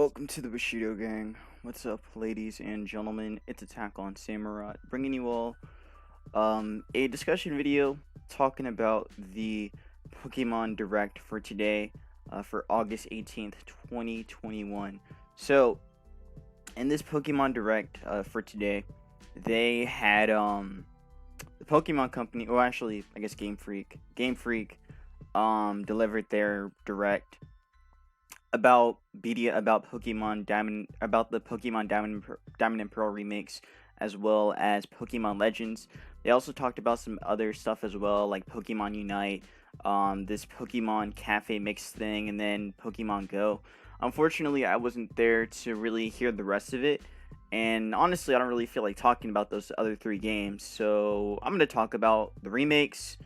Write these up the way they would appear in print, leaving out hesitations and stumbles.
Welcome to the Bushido Gang. What's up, ladies and gentlemen? It's Attack on Samurai, bringing you all a discussion video talking about the Pokemon Direct for today, for August 18th, 2021. So, in this Pokemon Direct for today, they had the Pokemon Company, or actually, I guess Game Freak delivered their Direct about Pokemon Diamond, about the Pokemon Diamond and Pearl remakes, as well as Pokemon Legends. They also talked about some other stuff as well, like Pokemon Unite, this Pokemon Cafe mix thing, and then Pokemon Go. Unfortunately, I wasn't there to really hear the rest of it, and honestly, I don't really feel like talking about those other three games. So I'm gonna talk about the remakes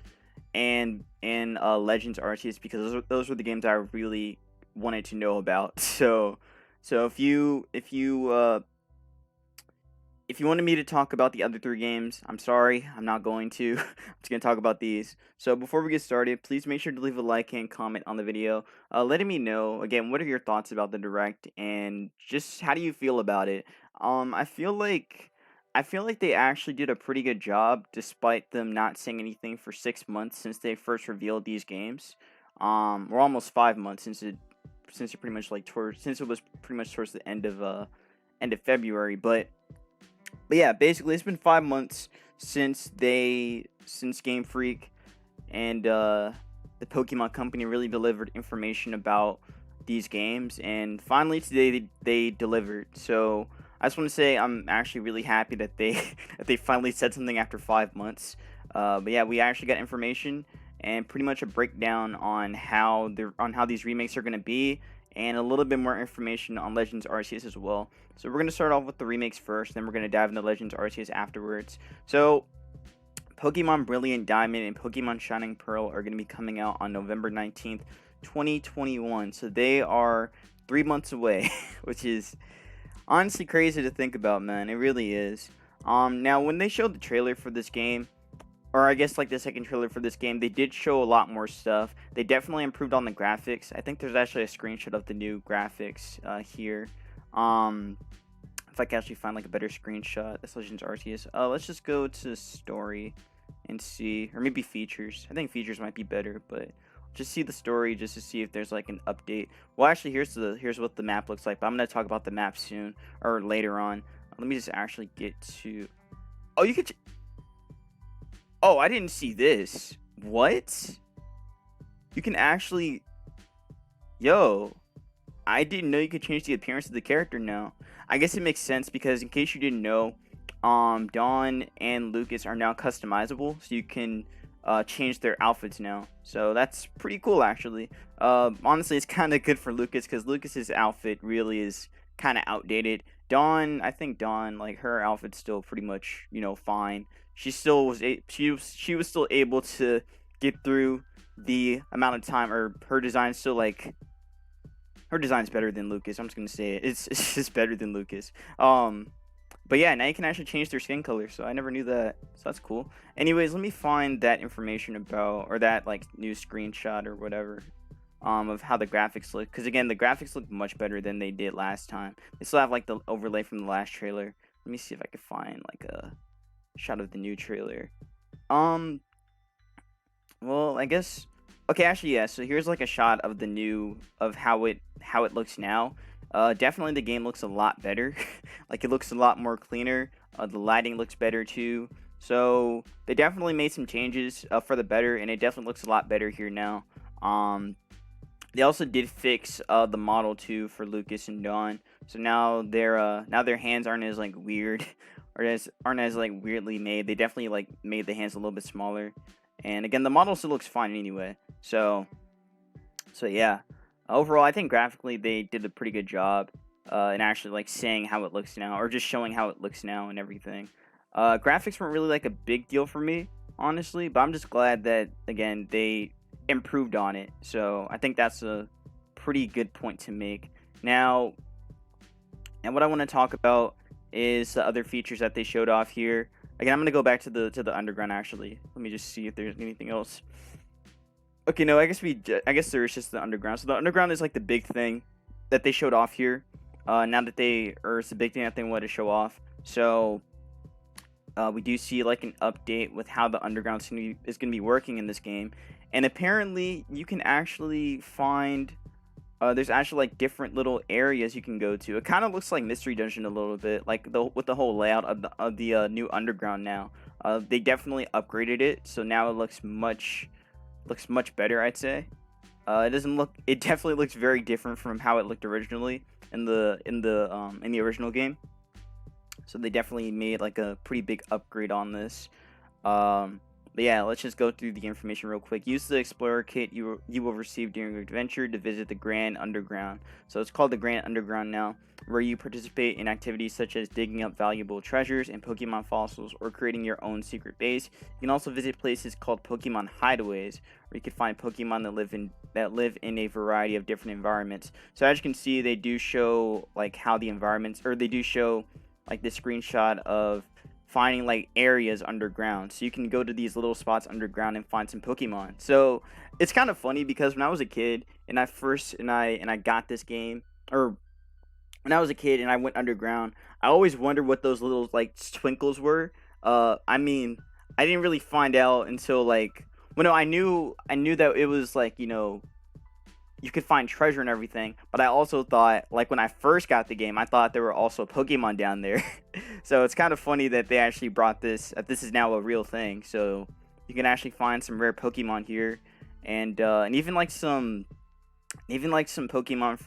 and Legends Arceus, because those were the games I really wanted to know about. So if you wanted me to talk about the other three games, I'm sorry, I'm not going to. I'm just gonna talk about these. So before we get started, please make sure to leave a like and comment on the video, letting me know again what are your thoughts about the direct and just how do you feel about it. I feel like they actually did a pretty good job despite them not saying anything for 6 months since they first revealed these games. We're almost 5 months since it was pretty much towards the end of February. But yeah, basically it's been 5 months since Game Freak and the Pokemon Company really delivered information about these games, and finally today they delivered. So I just want to say I'm actually really happy that they that they finally said something after 5 months. But yeah, we actually got information and pretty much a breakdown on how these remakes are going to be, and a little bit more information on Legends Arceus as well. So we're going to start off with the remakes first, then we're going to dive into Legends Arceus afterwards. So Pokemon Brilliant Diamond and Pokemon Shining Pearl are going to be coming out on November 19th, 2021. So they are 3 months away, which is honestly crazy to think about, man. It really is. Now when they showed the trailer for this game, or I guess like the second trailer for this game, they did show a lot more stuff. They definitely improved on the graphics. I think there's actually a screenshot of the new graphics here. If I can actually find like a better screenshot, that's Legends Arceus. Let's just go to story and see, or maybe features. I think features might be better, but just see the story just to see if there's like an update. Well, actually, here's what the map looks like. But I'm gonna talk about the map soon or later on. Let me just actually get to. Oh, you could. Oh, I didn't see this. What? You can actually. Yo, I didn't know you could change the appearance of the character now. I guess it makes sense because in case you didn't know, Dawn and Lucas are now customizable, so you can change their outfits now. So that's pretty cool, actually. Honestly, it's kind of good for Lucas because Lucas's outfit really is kind of outdated. I think Dawn, like her outfit's still pretty much fine. She was still able to get through the amount of time, or her design's still like her design's better than Lucas. I'm just gonna say it. It's just better than Lucas. But yeah, now you can actually change their skin color, so I never knew that. So that's cool. Anyways, let me find that information about, or that like new screenshot or whatever, of how the graphics look. Because again, the graphics look much better than they did last time. They still have like the overlay from the last trailer. Let me see if I can find like a shot of the new trailer. Well, I guess. Okay, actually, yeah. So here's like a shot of how it looks now. Definitely the game looks a lot better. Like it looks a lot more cleaner. The lighting looks better too. So they definitely made some changes for the better, and it definitely looks a lot better here now. They also did fix the model too for Lucas and Dawn. So now their hands aren't as like weird, or aren't as like weirdly made. They definitely like made the hands a little bit smaller. And again, the model still looks fine anyway. So yeah. Overall, I think graphically they did a pretty good job in actually like saying how it looks now, or just showing how it looks now and everything. Graphics weren't really like a big deal for me, honestly, but I'm just glad that again they improved on it. So I think that's a pretty good point to make. Now, and what I want to talk about is the other features that they showed off here. Again, I'm gonna go back to the underground. Actually, let me just see if there's anything else. Okay, no, I guess there is just the underground. So the underground is like the big thing that they showed off here. Now that it's a big thing that they want to show off. So we do see like an update with how the underground is going to be working in this game, and apparently you can actually find there's actually like different little areas you can go to. It kind of looks like Mystery Dungeon a little bit, like with the whole layout of the new underground now. They definitely upgraded it, so now it looks much better, I'd say. It doesn't look. It definitely looks very different from how it looked originally in the original game. So they definitely made like a pretty big upgrade on this. But yeah, let's just go through the information real quick. Use the Explorer Kit you will receive during your adventure to visit the Grand Underground. So it's called the Grand Underground now, where you participate in activities such as digging up valuable treasures and Pokemon fossils or creating your own secret base. You can also visit places called Pokemon Hideaways, where you can find Pokemon that live in a variety of different environments. So as you can see, they do show like how the environments, or they do show like the screenshot of finding like areas underground, so you can go to these little spots underground and find some Pokemon. So it's kind of funny because when I was a kid and I got this game, or when I was a kid and I went underground, I always wondered what those little like twinkles were. I mean, I didn't really find out until like, well, no, I knew that it was like, you could find treasure and everything, but I also thought, like, when I first got the game, I thought there were also Pokemon down there. So it's kind of funny that they actually brought that this is now a real thing. So you can actually find some rare Pokemon here, and even like some Pokemon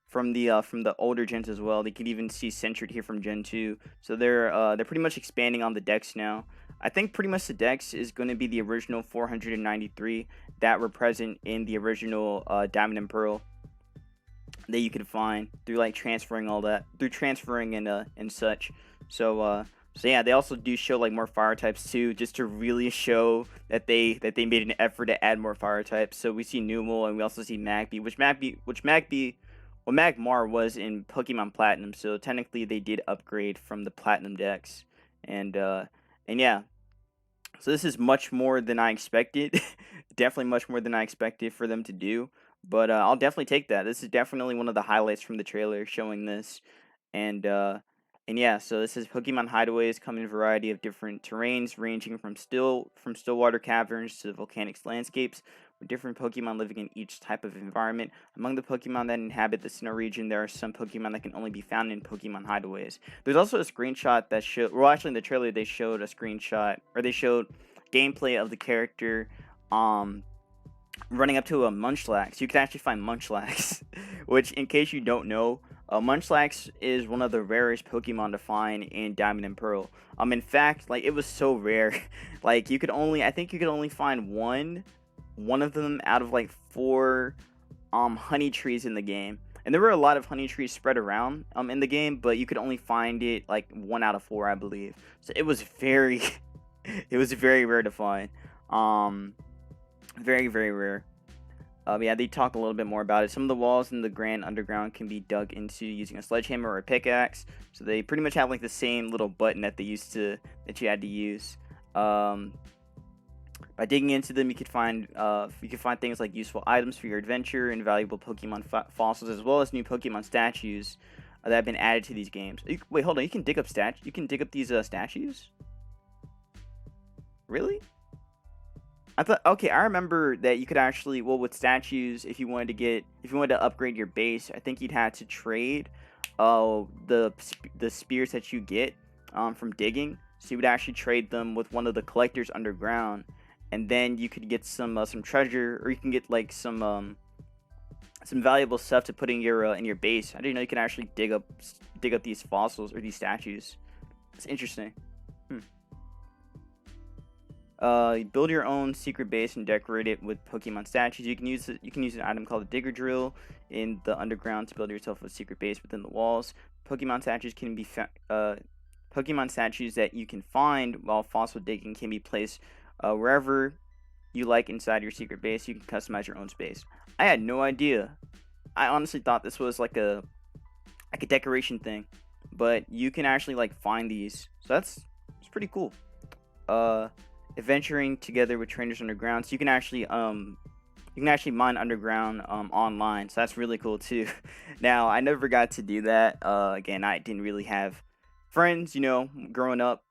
from the older gens as well. They could even see Centered here from Gen 2. So they're pretty much expanding on the decks now. I think pretty much the dex is going to be the original 493 that were present in the original Diamond and Pearl that you could find through like transferring and such. So yeah, they also do show like more fire types too, just to really show that they made an effort to add more fire types. So we see Numel and we also see Magby, well, Magmar was in Pokemon Platinum, so technically they did upgrade from the Platinum dex, and yeah, so this is much more than I expected. Definitely much more than I expected for them to do. But I'll definitely take that. This is definitely one of the highlights from the trailer showing this. And uh, and yeah, so this is Pokemon Hideaways come in a variety of different terrains, ranging from stillwater caverns to volcanic landscapes, with different Pokemon living in each type of environment. Among the Pokemon that inhabit the Sinnoh region, there are some Pokemon that can only be found in Pokemon Hideaways. There's also a screenshot that showed, well, actually in the trailer they showed a screenshot, or they showed gameplay of the character running up to a Munchlax. You can actually find Munchlax, which, in case you don't know, Munchlax is one of the rarest Pokemon to find in Diamond and Pearl. In fact, like, it was so rare, like, I think you could only find one of them out of like 4 honey trees in the game. And there were a lot of honey trees spread around in the game, but you could only find it like 1 out of 4, I believe. So it was very it was very rare to find. Very, very rare. Yeah, they talk a little bit more about it. Some of the walls in the Grand Underground can be dug into using a sledgehammer or a pickaxe. So they pretty much have like the same little button that you had to use. By digging into them, you could find things like useful items for your adventure and valuable Pokemon fossils, as well as new Pokemon statues that have been added to these games. Wait, hold on. You can dig up these statues? Really? I thought, okay, I remember that you could actually, well, with statues, if you wanted to upgrade your base, I think you'd have to trade the spears that you get from digging. So you would actually trade them with one of the collectors underground, and then you could get some treasure, or you can get like some valuable stuff to put in your base. I didn't know you can actually dig up these fossils or these statues. It's interesting. Build your own secret base and decorate it with Pokemon statues. You can use an item called a Digger Drill in the underground to build yourself a secret base within the walls. Pokemon statues Pokemon statues that you can find while fossil digging can be placed wherever you like inside your secret base. You can customize your own space. I had no idea. I honestly thought this was like a decoration thing, but you can actually like find these. So it's pretty cool. Adventuring together with trainers underground, so you can actually you can actually mine underground online, so that's really cool too. Now, I never got to do that. Again, I didn't really have friends, growing up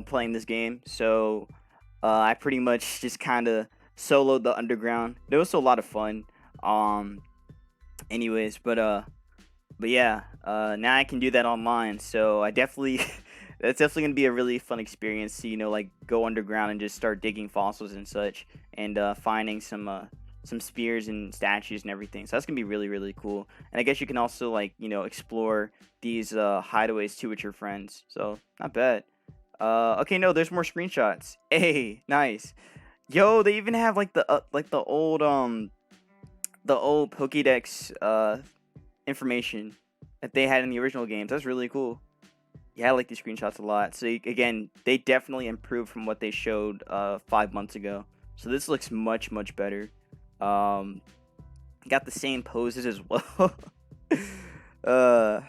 playing this game, so I pretty much just kind of soloed the underground. It was still a lot of fun. Um, anyways, but yeah, now I can do that online. So I definitely, that's definitely gonna be a really fun experience to like go underground and just start digging fossils and such, and finding some spears and statues and everything. So that's gonna be really really cool. And I guess you can also like explore these hideaways too with your friends. So not bad. Okay, no, there's more screenshots. Hey, nice. Yo, they even have like the old Pokédex information that they had in the original games. That's really cool. Yeah, I like these screenshots a lot. So again, they definitely improved from what they showed 5 months ago. So this looks much much better. Um, got the same poses as well. But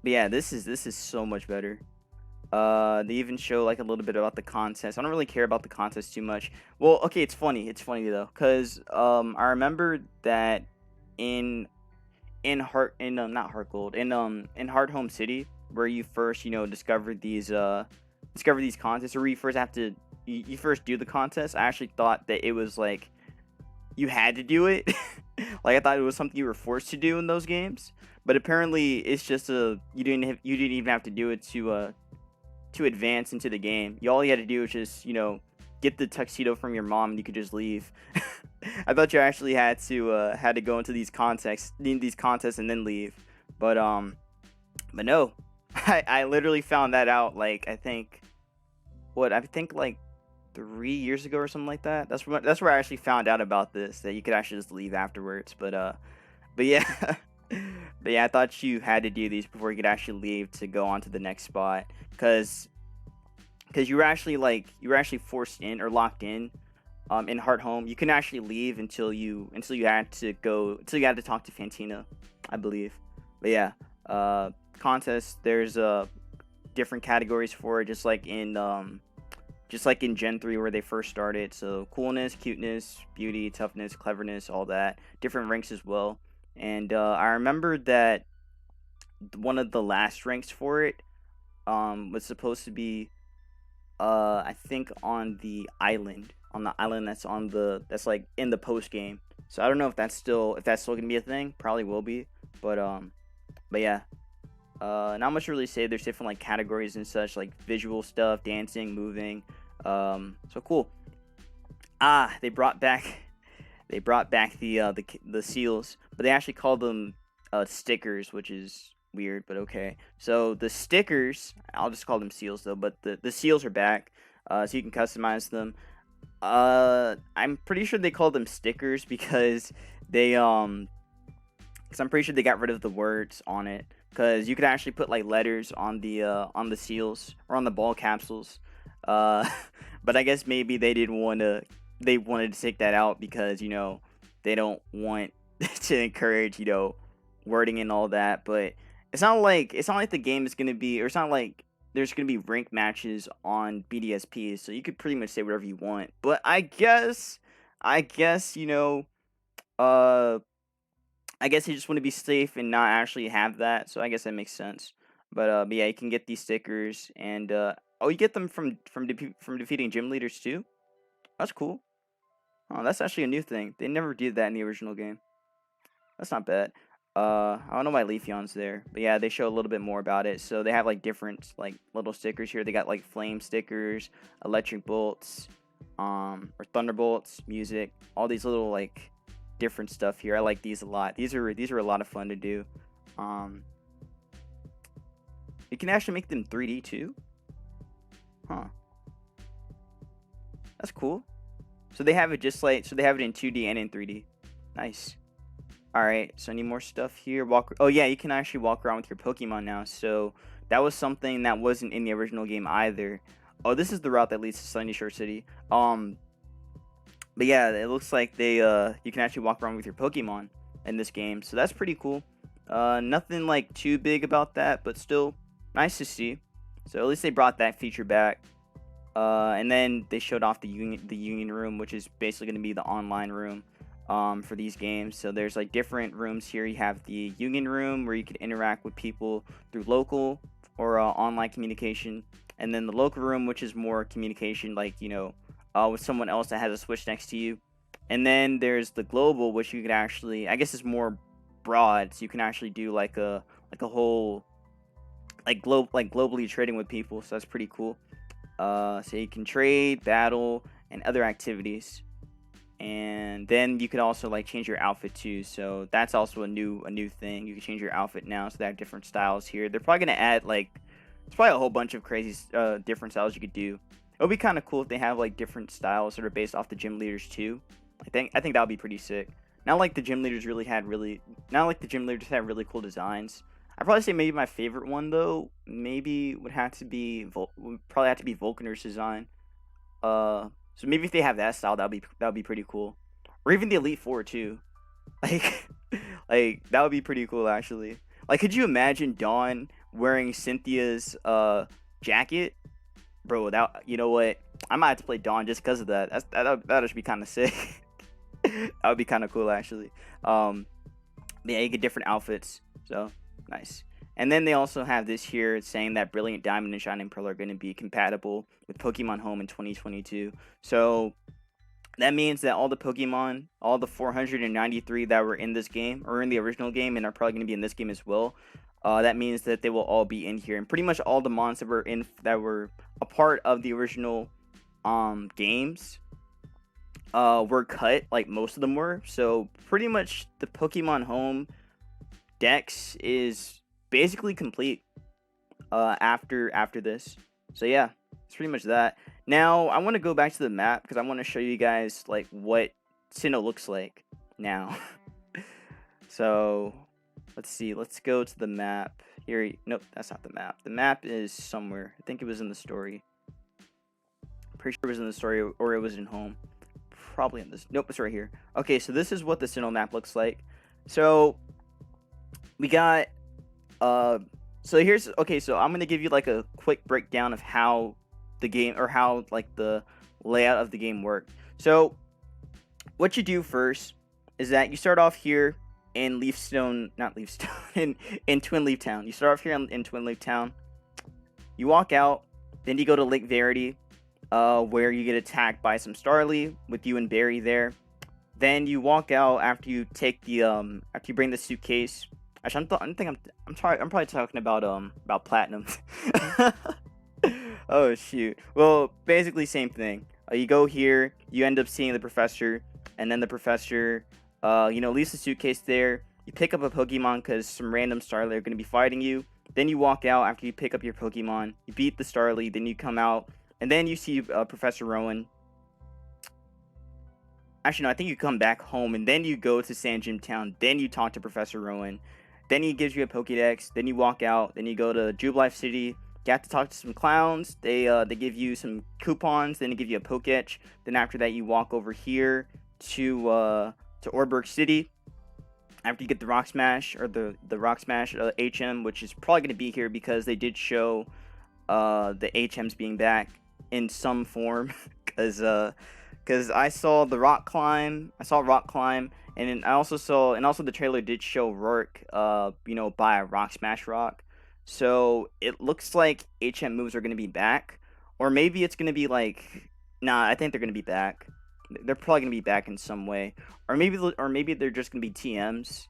yeah, this is so much better. They even show like a little bit about the contest. I don't really care about the contest too much. Well, okay, it's funny. It's funny though, cause I remember that in not Heart Gold, in Heart Home City, where you first discover these contests, or where you first have to you first do the contest. I actually thought that it was like you had to do it. Like I thought it was something you were forced to do in those games. But apparently, it's just you didn't even have to do it to advance into the game. All you had to do was just, get the tuxedo from your mom and you could just leave. I thought you actually had to go into these contests and then leave. But no. I literally found that out like I think like 3 years ago or something like that. That's where I actually found out about this, that you could actually just leave afterwards. But yeah. But yeah, I thought you had to do these before you could actually leave to go on to the next spot, because you were actually forced in or locked in Heart Home. You couldn't actually leave until you had to talk to Fantina, I believe. But yeah, contest, there's different categories for it, just like in Gen 3 where they first started. So coolness, cuteness, beauty, toughness, cleverness, all that. Different ranks as well. And I remember that one of the last ranks for it was supposed to be I think on the island that's like in the post game. So I don't know if that's still gonna be a thing. Probably will be. But yeah. Not much to really say. There's different like categories and such, like visual stuff, dancing, moving. So cool. They brought back the seals, but they actually called them stickers, which is weird, but okay. So the stickers, I'll just call them seals though, but the seals are back, so you can customize them. I'm pretty sure they call them stickers because I'm pretty sure they got rid of the words on it, because you could actually put like letters on the seals or on the ball capsules. Uh, but I guess maybe they wanted to take that out because they don't want to encourage wording and all that. But it's not like the game is gonna be, or it's not like there's gonna be rank matches on BDSP, so you could pretty much say whatever you want. But I guess uh I guess you just want to be safe and not actually have that. So I guess that makes sense. But yeah, you can get these stickers, and you get them from defeating gym leaders too. That's cool. Oh, that's actually a new thing. They never did that in the original game. That's not bad. I don't know why Leafeon's there, but yeah, they show a little bit more about it. So they have like different like little stickers here. They got like flame stickers, electric bolts, or thunderbolts, music, all these little like different stuff here. I like these a lot. These are a lot of fun to do. Um, you can actually make them 3D too. Huh. That's cool. So they have it they have it in 2D and in 3D. Nice. All right. So any more stuff here? Oh yeah, you can actually walk around with your Pokemon now. So that was something that wasn't in the original game either. Oh, this is the route that leads to Sunny Shore City. But yeah, it looks like you can actually walk around with your Pokemon in this game. So that's pretty cool. Nothing like too big about that, but still nice to see. So at least they brought that feature back. And then they showed off the union room, which is basically going to be the online room for these games. So there's like different rooms here. You have the union room where you can interact with people through local or online communication, and then the local room, which is more communication, like with someone else that has a Switch next to you. And then there's the global, which you could actually, I guess, is more broad, so you can actually do like a whole globally trading with people. So that's pretty cool. So you can trade, battle, and other activities. And then you can also like change your outfit too. So that's also a new thing. You can change your outfit now, so they have different styles here. They're probably gonna add like it's probably a whole bunch of crazy different styles you could do. It would be kind of cool if they have like different styles that are based off the gym leaders too. I think that would be pretty sick. Not like the gym leaders not like the gym leaders had really cool designs. I'd probably say maybe my favorite one though, maybe would probably have to be Vulcaner's design. So maybe if they have that style, that would be pretty cool. Or even the Elite Four too. Like, like that would be pretty cool actually. Like, could you imagine Dawn wearing Cynthia's jacket, bro? That you know what? I might have to play Dawn just because of that. That'd just be kind of sick. That would be kind of cool actually. Yeah, you get different outfits. So nice. And then they also have this here saying that Brilliant Diamond and Shining Pearl are going to be compatible with Pokemon Home in 2022. So that means that all the Pokemon, all the 493 that were in this game, or in the original game, and are probably going to be in this game as well, that means that they will all be in here. And pretty much all the mons that were a part of the original games were cut, like most of them were. So pretty much the Pokemon Home Dex is basically complete after this. So yeah, it's pretty much that. Now I want to go back to the map because I want to show you guys like what Sinnoh looks like now. So let's see. Let's go to the map here. Nope, that's not the map. The map is somewhere. I think it was in the story. Pretty sure it was in the story, or it was in home. Probably in this. Nope, it's right here. Okay, so this is what the Sinnoh map looks like. So we got so here's okay, so I'm gonna give you like a quick breakdown of how the game, or how like the layout of the game worked. So what you do first is that you start off here in in Twin Leaf Town. You start off here in Twin Leaf Town. You walk out, then you go to Lake Verity, where you get attacked by some Starly with you and Barry there. Then you walk out after you take the after you bring the suitcase. Actually, I'm probably talking about Platinum. Oh shoot. Well, basically same thing. You go here, you end up seeing the professor, and then the professor, leaves the suitcase there. You pick up a Pokemon because some random Starly are going to be fighting you. Then you walk out after you pick up your Pokemon. You beat the Starly, then you come out, and then you see Professor Rowan. Actually, no, I think you come back home, and then you go to Sand Gym Town. Then you talk to Professor Rowan. Then he gives you a Pokédex. Then you walk out. Then you go to Jubilife City. You have to talk to some clowns. They give you some coupons. Then they give you a Pokédex. Then after that, you walk over here to Orberg City. After you get the Rock Smash, or the Rock Smash HM, which is probably going to be here because they did show the HMs being back in some form. Because I saw the Rock Climb. And then also the trailer did show Rourke, buy a Rock Smash Rock. So it looks like HM moves are going to be back. Or maybe it's going to be like, nah, I think they're going to be back. They're probably going to be back in some way. Or maybe they're just going to be TMs.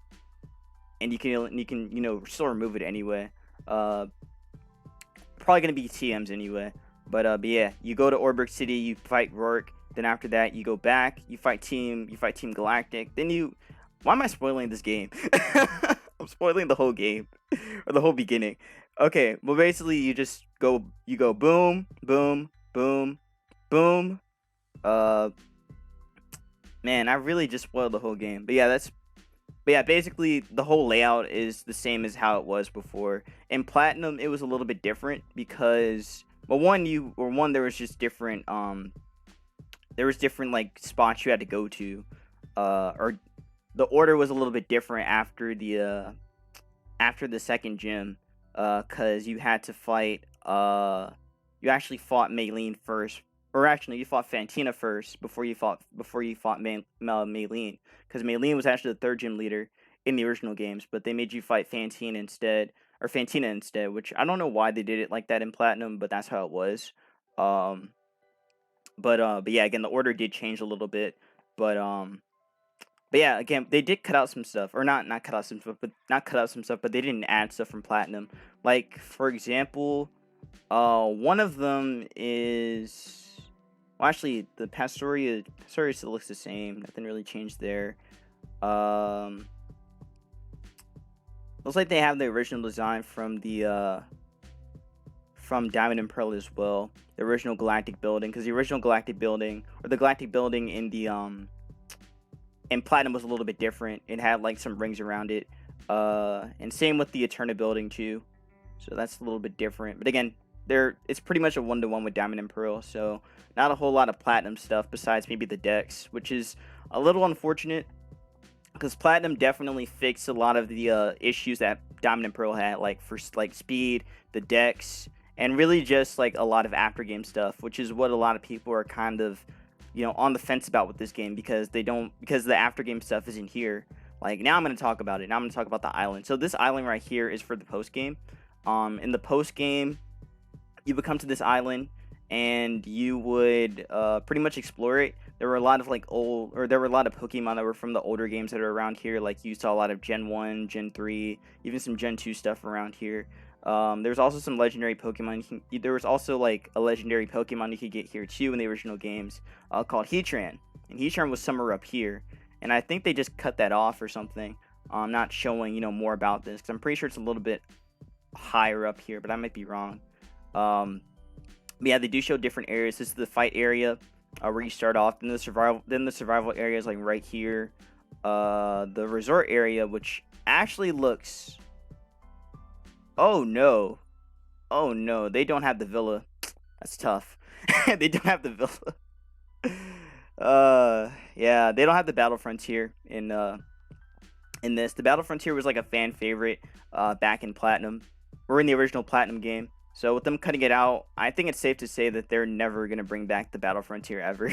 And you can still remove it anyway. Probably going to be TMs anyway. But yeah, you go to Orberg City, you fight Rourke. Then after that, you go back, you fight Team Galactic. Why am I spoiling this game? I'm spoiling the whole game, or the whole beginning. Okay, well basically you go boom, boom, boom, boom. Man, I really just spoiled the whole game. But yeah, basically the whole layout is the same as how it was before. In Platinum, it was a little bit different because, well, there was just different there was different like spots you had to go to, or the order was a little bit different after the second gym, cause you had to fight you actually fought Maylene first, or actually you fought Fantina first before you fought Maylene, because Maylene was actually the third gym leader in the original games, but they made you fight Fantina instead, which I don't know why they did it like that in Platinum, but that's how it was. Um, but yeah, again, the order did change a little bit, but but yeah, again, they did cut out some stuff, or not cut out some stuff, but they didn't add stuff from Platinum. Like for example, one of them is, well, actually, the Pastoria still looks the same. Nothing really changed there. Um, Looks like they have the original design from the from Diamond and Pearl as well. The original Galactic Building, because the original Galactic Building, or the Galactic Building in the and Platinum was a little bit different. It had like some rings around it. And same with the Eterna building too. So that's a little bit different. But again, it's pretty much a 1-to-1 with Diamond and Pearl. So not a whole lot of Platinum stuff besides maybe the decks, which is a little unfortunate because Platinum definitely fixed a lot of the issues that Diamond and Pearl had, like for like speed, the decks, and really just like a lot of after game stuff, which is what a lot of people are kind of on the fence about with this game because the after game stuff isn't here. Like now I'm going to talk about it. Now I'm going to talk about the island. So this island right here is for the post game. In the post game, you would come to this island and you would pretty much explore it. There were a lot of Pokemon that were from the older games that are around here. Like you saw a lot of Gen 1, Gen 3, even some Gen 2 stuff around here. There's also some legendary Pokemon. There was also like a legendary Pokemon you could get here too in the original games called Heatran. And Heatran was somewhere up here. And I think they just cut that off or something. Not showing more about this because I'm pretty sure it's a little bit higher up here, but I might be wrong. But yeah, they do show different areas. This is the fight area where you start off. Then the survival area is like right here. The resort area, which actually looks. Oh no, they don't have the villa. That's tough. They don't have the villa. Yeah, they don't have the Battle Frontier in this. The Battle Frontier was like a fan favorite back in Platinum, or in the original Platinum game. So with them cutting it out, I think it's safe to say that they're never gonna bring back the Battle Frontier ever.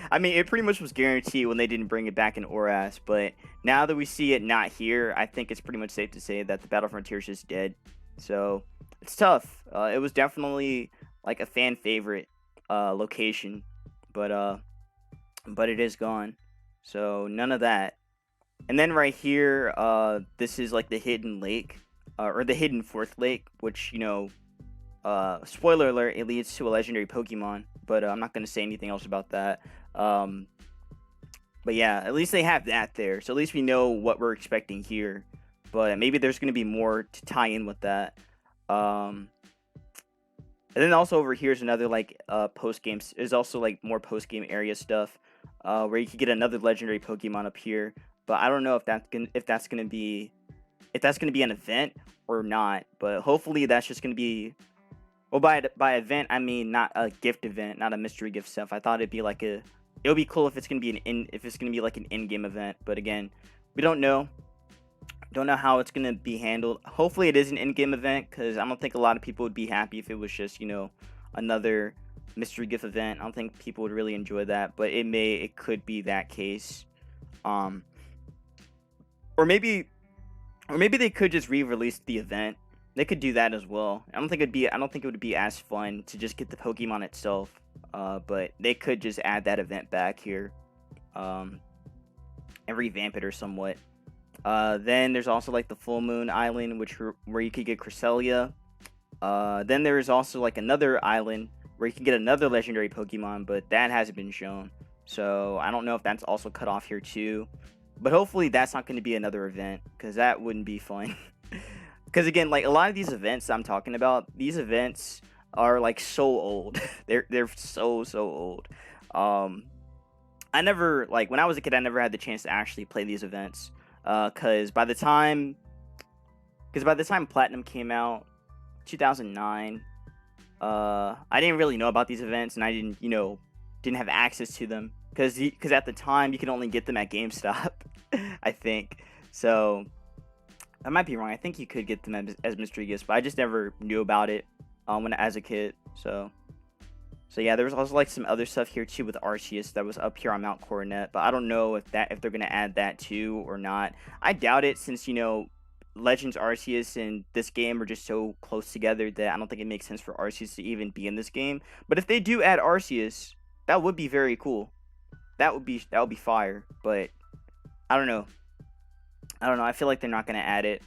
I mean, it pretty much was guaranteed when they didn't bring it back in ORAS, but now that we see it not here, I think it's pretty much safe to say that the Battle Frontier is just dead. So it's tough. It was definitely like a fan favorite location, but it is gone. So none of that. And then right here, this is like the hidden lake, or the hidden fourth lake, which spoiler alert, it leads to a legendary Pokemon, but I'm not going to say anything else about that. But yeah, at least they have that there, so at least we know what we're expecting here, but maybe there's going to be more to tie in with that. And then also over here is another like post game. There's also like more post game area stuff where you could get another legendary Pokemon up here, but I don't know if that's gonna be an event or not. But hopefully that's just gonna be. Well, by event I mean not a gift event, not a mystery gift stuff. I thought it would be cool if it's gonna be like an in-game event. But again, we don't know. Don't know how it's gonna be handled. Hopefully it is an in-game event because I don't think a lot of people would be happy if it was just another mystery gift event. I don't think people would really enjoy that. But it could be that case. Or maybe they could just re-release the event. They could do that as well. I don't think it would be as fun to just get the Pokemon itself. But they could just add that event back here, and revamp it or somewhat. Then there's also like the Full Moon Island, where you could get Cresselia. Then there is also like another island where you can get another legendary Pokemon, but that hasn't been shown. So I don't know if that's also cut off here too. But hopefully that's not going to be another event, because that wouldn't be fun. Because again, like a lot of these events I'm talking about, these events are like so old. they're so old. I never, like when I was a kid, I never had the chance to actually play these events. Because by the time Platinum came out, 2009, I didn't really know about these events, and I didn't have access to them. Because at the time you could only get them at GameStop, I think. So I might be wrong. I think you could get them as mystery gifts, but I just never knew about it. when as a kid. So yeah, there was also like some other stuff here too with Arceus that was up here on Mount Coronet, but I don't know if they're gonna add that too or not. I doubt it, since Legends Arceus and this game are just so close together that I don't think it makes sense for Arceus to even be in this game. But if they do add Arceus, that would be very cool. That would be fire. But I don't know. I don't know. I feel like they're not gonna add it.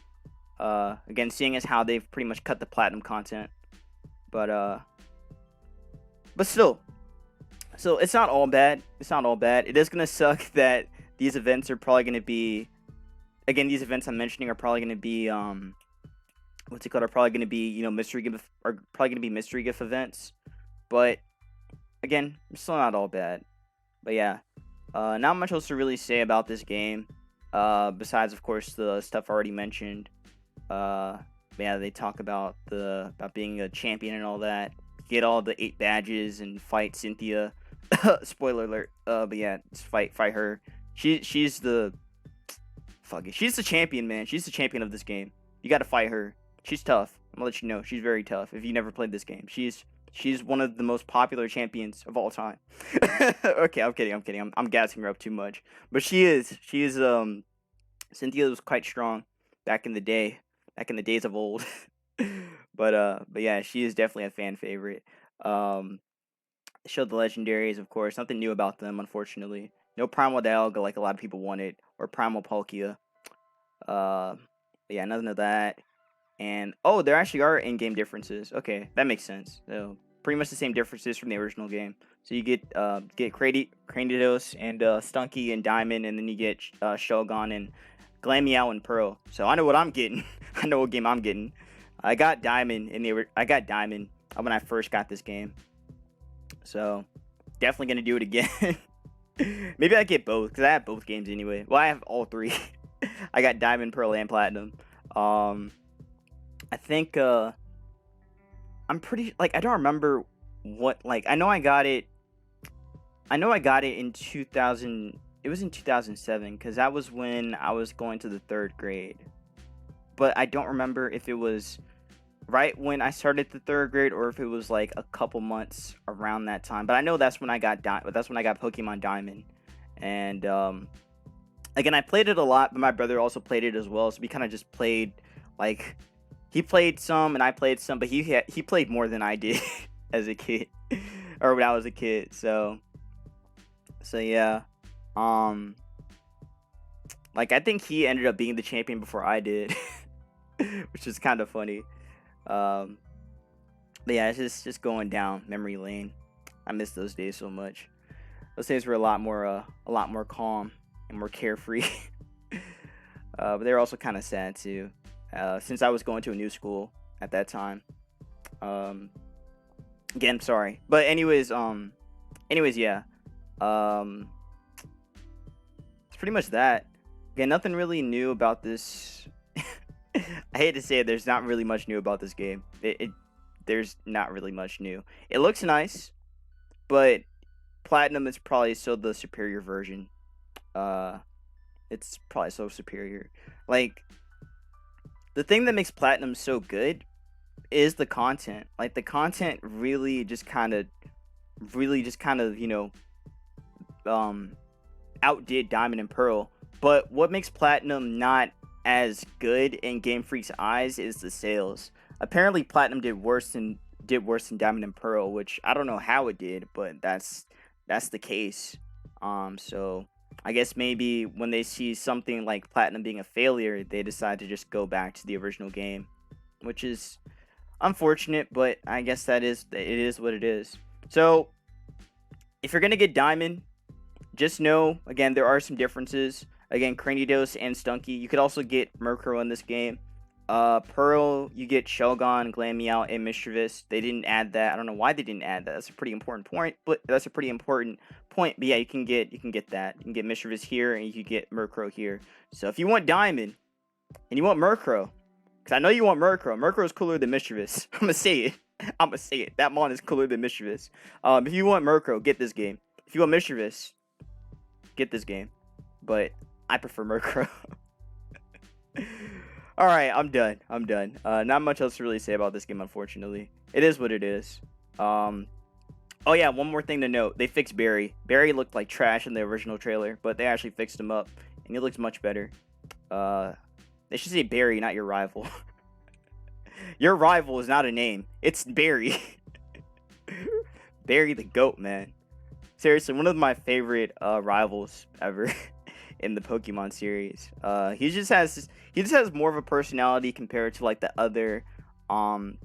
Again, seeing as how they've pretty much cut the platinum content, but still, so it's not all bad. It's not all bad. It is gonna suck that these events are probably gonna be, again, these events I'm mentioning are probably gonna be what's it called? Are probably gonna be mystery gift events. But again, it's still not all bad. But yeah, not much else to really say about this game. Besides, of course, the stuff already mentioned. Yeah, they talk about being a champion and all that. Get all the 8 badges and fight Cynthia. Spoiler alert. But yeah, just fight her. She's the she's the champion, man. She's the champion of this game. You got to fight her. She's tough. I'm gonna let you know. She's very tough. If you never played this game, she's one of the most popular champions of all time. Okay, I'm kidding. I'm gassing her up too much. But she is. Cynthia was quite strong back in the days of old. but yeah, she is definitely a fan favorite. Showed the legendaries, of course. Nothing new about them, unfortunately. No Primal Dialga like a lot of people wanted, or Primal Palkia. Yeah, nothing of that. And there actually are in-game differences. Okay, that makes sense. So pretty much the same differences from the original game. So you get Cranidos and Stunky and Diamond, and then you get Shogun and Glameow and Pearl. So I know what I'm getting. I know what game I'm getting. I got Diamond when I first got this game. So definitely gonna do it again. Maybe I get both, because I have both games anyway. Well, I have all 3. I got Diamond, Pearl, and Platinum. I think I'm pretty, like, I don't remember what, like, I know I got it in 2000. It was in 2007, because that was when I was going to the 3rd grade. But I don't remember if it was right when I started the 3rd grade, or if it was like a couple months around that time. But I know that's when I got Pokemon Diamond. And again, I played it a lot, but my brother also played it as well. So we kind of just played, like, he played some and I played some, but he played more than I did as a kid, or when I was a kid. So yeah. Like, I think he ended up being the champion before I did, which is kind of funny. But yeah, it's just going down memory lane. I miss those days so much. Those days were a lot more calm and more carefree. But they were also kind of sad too, since I was going to a new school at that time. Again, sorry, but anyways, yeah. It's pretty much that. Again, nothing really new about this. I hate to say it, there's not really much new about this game. There's not really much new. It looks nice, but Platinum is probably still the superior version. It's probably so superior. Like, the thing that makes Platinum so good is the content. Like, the content really just kind of, outdid Diamond and Pearl. But what makes Platinum not as good in Game Freak's eyes is the sales. Apparently, Platinum did worse than Diamond and Pearl, which I don't know how it did, but that's the case. So I guess maybe when they see something like Platinum being a failure, they decide to just go back to the original game, which is unfortunate, but I guess it is what it is. So if you're gonna get Diamond, just know, again, there are some differences. Again, Cranidos and Stunky. You could also get Murkrow in this game. Pearl, you get Shogun, Glameow, and Mischievous. They didn't add that. I don't know why they didn't add that. That's a pretty important point. But yeah, you can get that. You can get Mischievous here, and you can get Murkrow here. So if you want Diamond and you want Murkrow, because I know you want Murkrow. Murkrow is cooler than Mischievous. I'm gonna say it. That mon is cooler than Mischievous. If you want Murkrow, get this game. If you want Mischievous, get this game. But I prefer Murkrow. Alright, I'm done. Not much else to really say about this game, unfortunately. It is what it is. Um, oh yeah, one more thing to note: they fixed Barry. Barry looked like trash in the original trailer, but they actually fixed him up, and he looks much better. Uh, they should say Barry, not your rival. Your rival is not a name. It's Barry. Barry the goat, man. Seriously, one of my favorite rivals ever in the Pokemon series. He just has more of a personality compared to like the other um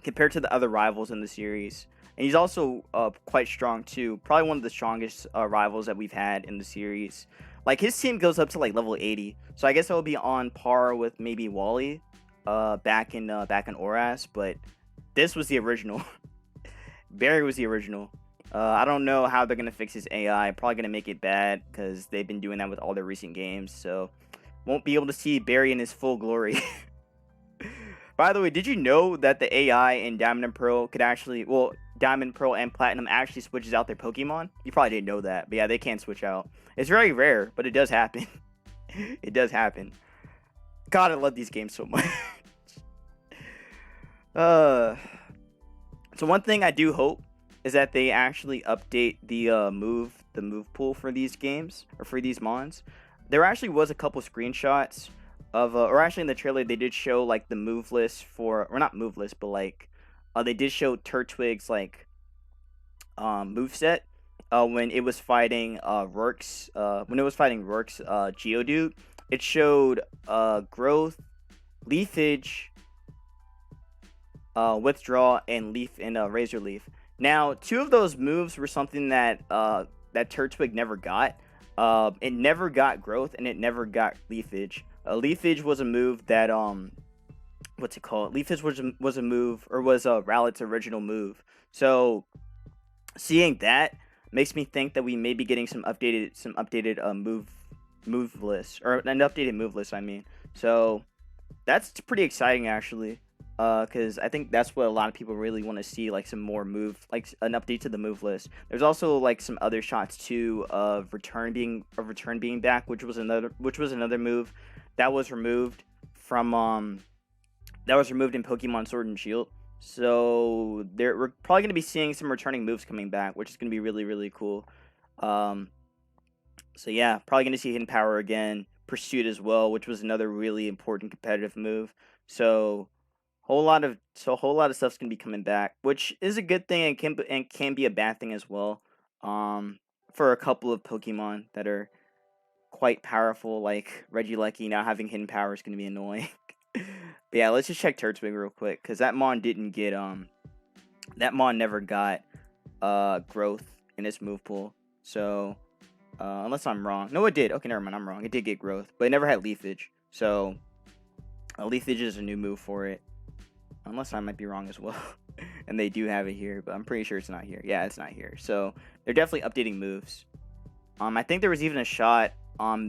compared to the other rivals in the series. And he's also quite strong too. Probably one of the strongest rivals that we've had in the series. Like his team goes up to like level 80, so I guess it will be on par with maybe Wally, back in Oras. But this was the original. Barry was the original. I don't know how they're gonna fix his AI. Probably gonna make it bad because they've been doing that with all their recent games. So won't be able to see Barry in his full glory. By the way, did you know that the AI in Diamond and Pearl could actually, well, Diamond, Pearl, and Platinum actually switches out their Pokemon? You probably didn't know that, but yeah, they can switch out. It's very rare, but it does happen. It does happen. God, I love these games so much. uh, so one thing I do hope is that they actually update the move pool for these games or for these mons. There actually was a couple screenshots of or actually in the trailer they did show like the move list for, or not move list, but like they did show Turtwig's like move set when it was fighting Rourke's Geodude. It showed growth, leafage, withdraw, and leaf and razor leaf. Now, two of those moves were something that that Turtwig never got. It never got growth and it never got leafage. Leafage was a move that what's it called? Leafage was a move, or was Rowlet's original move. So seeing that makes me think that we may be getting some updated move list, or an updated move list. I mean, so that's pretty exciting actually. Because I think that's what a lot of people really want to see, like some more like an update to the move list. There's also like some other shots too of return being back, which was another move that was removed from that was removed in Pokemon Sword and Shield. So we're probably gonna be seeing some returning moves coming back, which is gonna be really really cool. So yeah, probably gonna see Hidden Power again, Pursuit as well, which was another really important competitive move. So a whole lot of stuff's gonna be coming back, which is a good thing and can be a bad thing as well. For a couple of Pokemon that are quite powerful, like Regieleki now having hidden power is gonna be annoying. But yeah, let's just check Turtwig real quick because that Mon never got growth in its move pool. So unless I'm wrong, no, it did. Okay, never mind, I'm wrong. It did get growth, but it never had leafage. So leafage is a new move for it. Unless I might be wrong as well. And they do have it here, but I'm pretty sure it's not here. Yeah, it's not here. So they're definitely updating moves. I think there was even a shot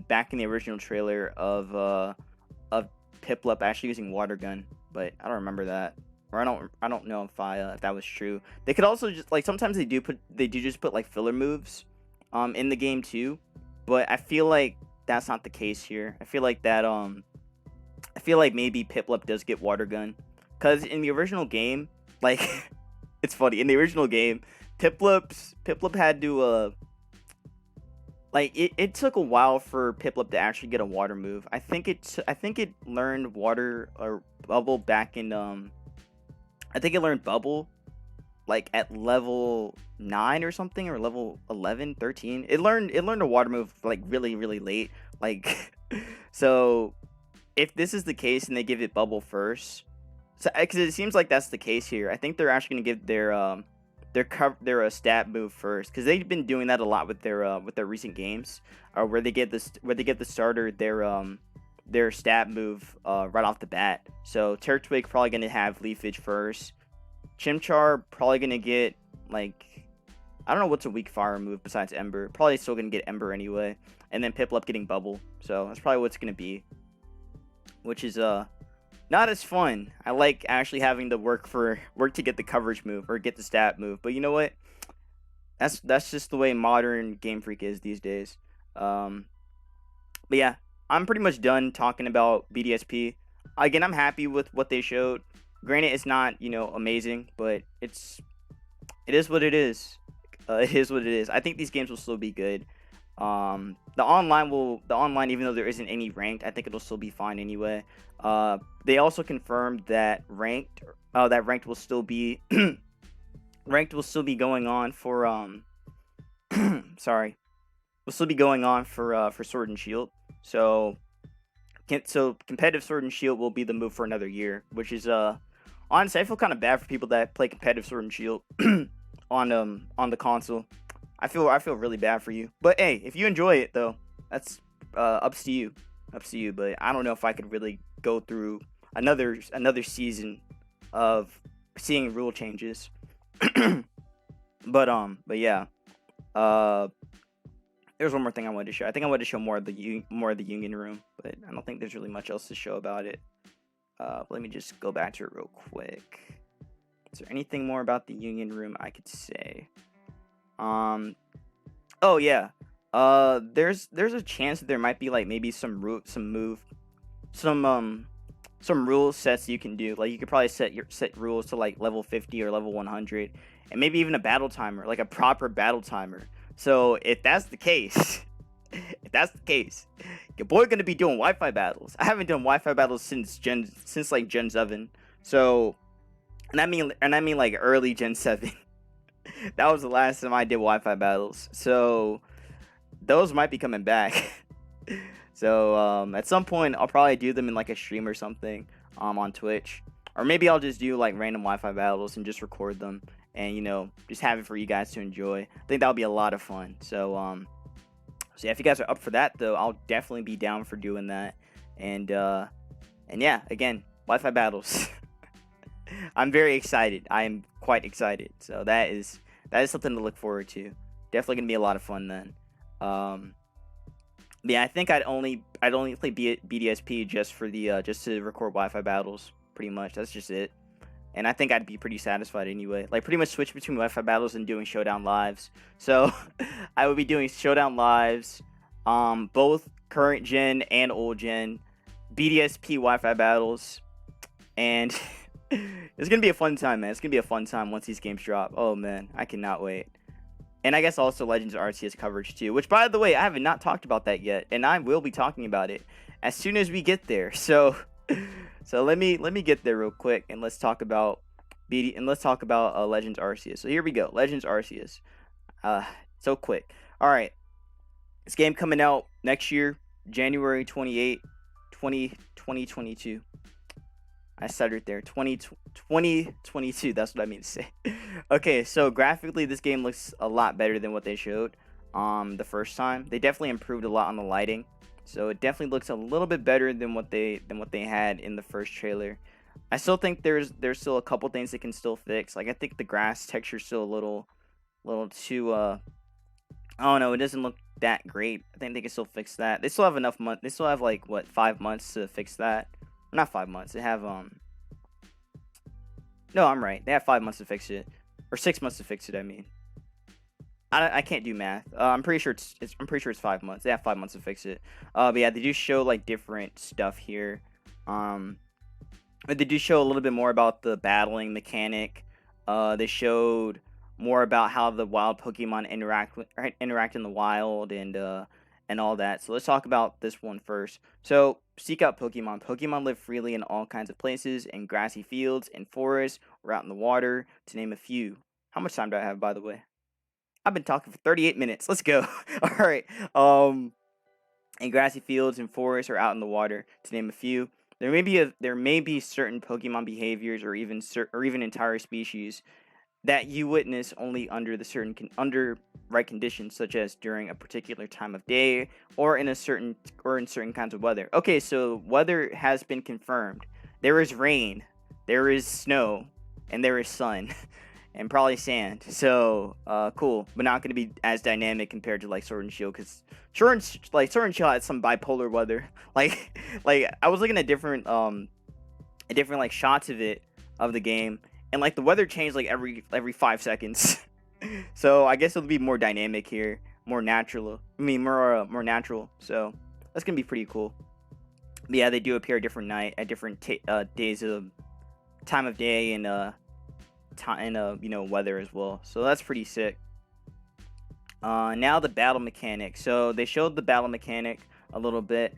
back in the original trailer of Piplup actually using water gun, but I don't remember that. Or I don't know if that was true. They could also just like sometimes they do just put like filler moves in the game too, but I feel like that's not the case here. I feel like maybe Piplup does get water gun. Because in the original game, like, it's funny. In the original game, Piplup had to, it took a while for Piplup to actually get a water move. I think it learned water or bubble back in, I think it learned bubble, like, at level 9 or something, or level 11, 13. It learned a water move, like, really, really late. Like, so, if this is the case and they give it bubble first, so, because it seems like that's the case here. I think they're actually gonna give their stat move first, because they've been doing that a lot with their recent games, where they get the starter their stat move right off the bat. So Turtwig probably gonna have leafage first. Chimchar probably gonna get like, I don't know what's a weak fire move besides Ember. Probably still gonna get Ember anyway, and then Piplup getting Bubble. So that's probably what's gonna be, which is not as fun. I like actually having to work to get the coverage move or get the stat move. But you know what? That's just the way modern Game Freak is these days. But yeah, I'm pretty much done talking about BDSP. Again, I'm happy with what they showed. Granted, it's not amazing, but it is what it is. It is what it is. I think these games will still be good. The online, even though there isn't any ranked, I think it'll still be fine anyway. They also confirmed that ranked will still be ranked will still be going on for sorry, will still be going on for Sword and Shield. So competitive Sword and Shield will be the move for another year, which is honestly, I feel kind of bad for people that play competitive Sword and Shield on the console. I feel really bad for you. But hey, if you enjoy it though, that's up to you. Up to you. But I don't know if I could really go through another season of seeing rule changes. but yeah. There's one more thing I wanted to show. I think I wanted to show more of the Union Room, but I don't think there's really much else to show about it. Let me just go back to it real quick. Is there anything more about the Union Room I could say? Oh yeah. There's a chance that there might be like maybe some rule sets you can do. Like you could probably set rules to like level 50 or level 100, and maybe even a battle timer, like a proper battle timer. So if that's the case, your boy gonna be doing Wi-Fi battles. I haven't done Wi-Fi battles since Gen 7. So, and I mean like early Gen 7. That was the last time I did Wi-Fi battles. So those might be coming back. So at some point I'll probably do them in like a stream or something on Twitch, or maybe I'll just do like random Wi-Fi battles and just record them and just have it for you guys to enjoy. I think that'll be a lot of fun. So yeah, if you guys are up for that though, I'll definitely be down for doing that. And yeah, again, Wi-Fi battles. I'm very excited. I am quite excited. So that is something to look forward to. Definitely gonna be a lot of fun then. Yeah, I think I'd only play BDSP just for the just to record Wi-Fi battles. Pretty much, that's just it. And I think I'd be pretty satisfied anyway. Like pretty much switch between Wi-Fi battles and doing Showdown lives. So I would be doing Showdown lives, both current gen and old gen, BDSP Wi-Fi battles, and it's gonna be a fun time, man. It's gonna be a fun time once these games drop. Oh man, I cannot wait. And I guess also Legends of Arceus coverage too, which by the way, I have not talked about that yet, and I will be talking about it as soon as we get there. So let me get there real quick, and let's talk about Legends Arceus. So here we go, Legends Arceus. So quick. All right, this game coming out next year, January 28, 2022. I stuttered there. 2022. That's what I mean to say. Okay, so graphically, this game looks a lot better than what they showed the first time. They definitely improved a lot on the lighting, so it definitely looks a little bit better than what they had in the first trailer. I still think there's still a couple things they can still fix. Like I think the grass texture is still a little too I don't know. It doesn't look that great. I think they can still fix that. They still have enough months. They still have like 5 months to fix that. Not 5 months. They have No, I'm right. They have 5 months to fix it, or 6 months to fix it. I mean, I can't do math. I'm pretty sure it's 5 months. They have 5 months to fix it. But yeah, they do show like different stuff here. But they do show a little bit more about the battling mechanic. They showed more about how the wild Pokemon interact in the wild and all that. So let's talk about this one first. So seek out Pokemon. Pokemon live freely in all kinds of places, in grassy fields, in forests, or out in the water, to name a few. How much time do I have, by the way? I've been talking for 38 minutes. Let's go. All right. In grassy fields, in forests, or out in the water, to name a few. There may be certain Pokemon behaviors, or even entire species, that you witness only under right conditions, such as during a particular time of day or in certain kinds of weather. Okay, so weather has been confirmed. There is rain, there is snow, and there is sun, and probably sand. So cool, but not going to be as dynamic compared to like Sword and Shield, because Sword and Shield had some bipolar weather. Like I was looking at different like shots of the game. And like the weather changed like every 5 seconds. So I guess it'll be more dynamic here, more natural. More natural. So that's gonna be pretty cool. But yeah, they do appear at different days of time of day and time and weather as well. So that's pretty sick. Now the battle mechanic. So they showed the battle mechanic a little bit.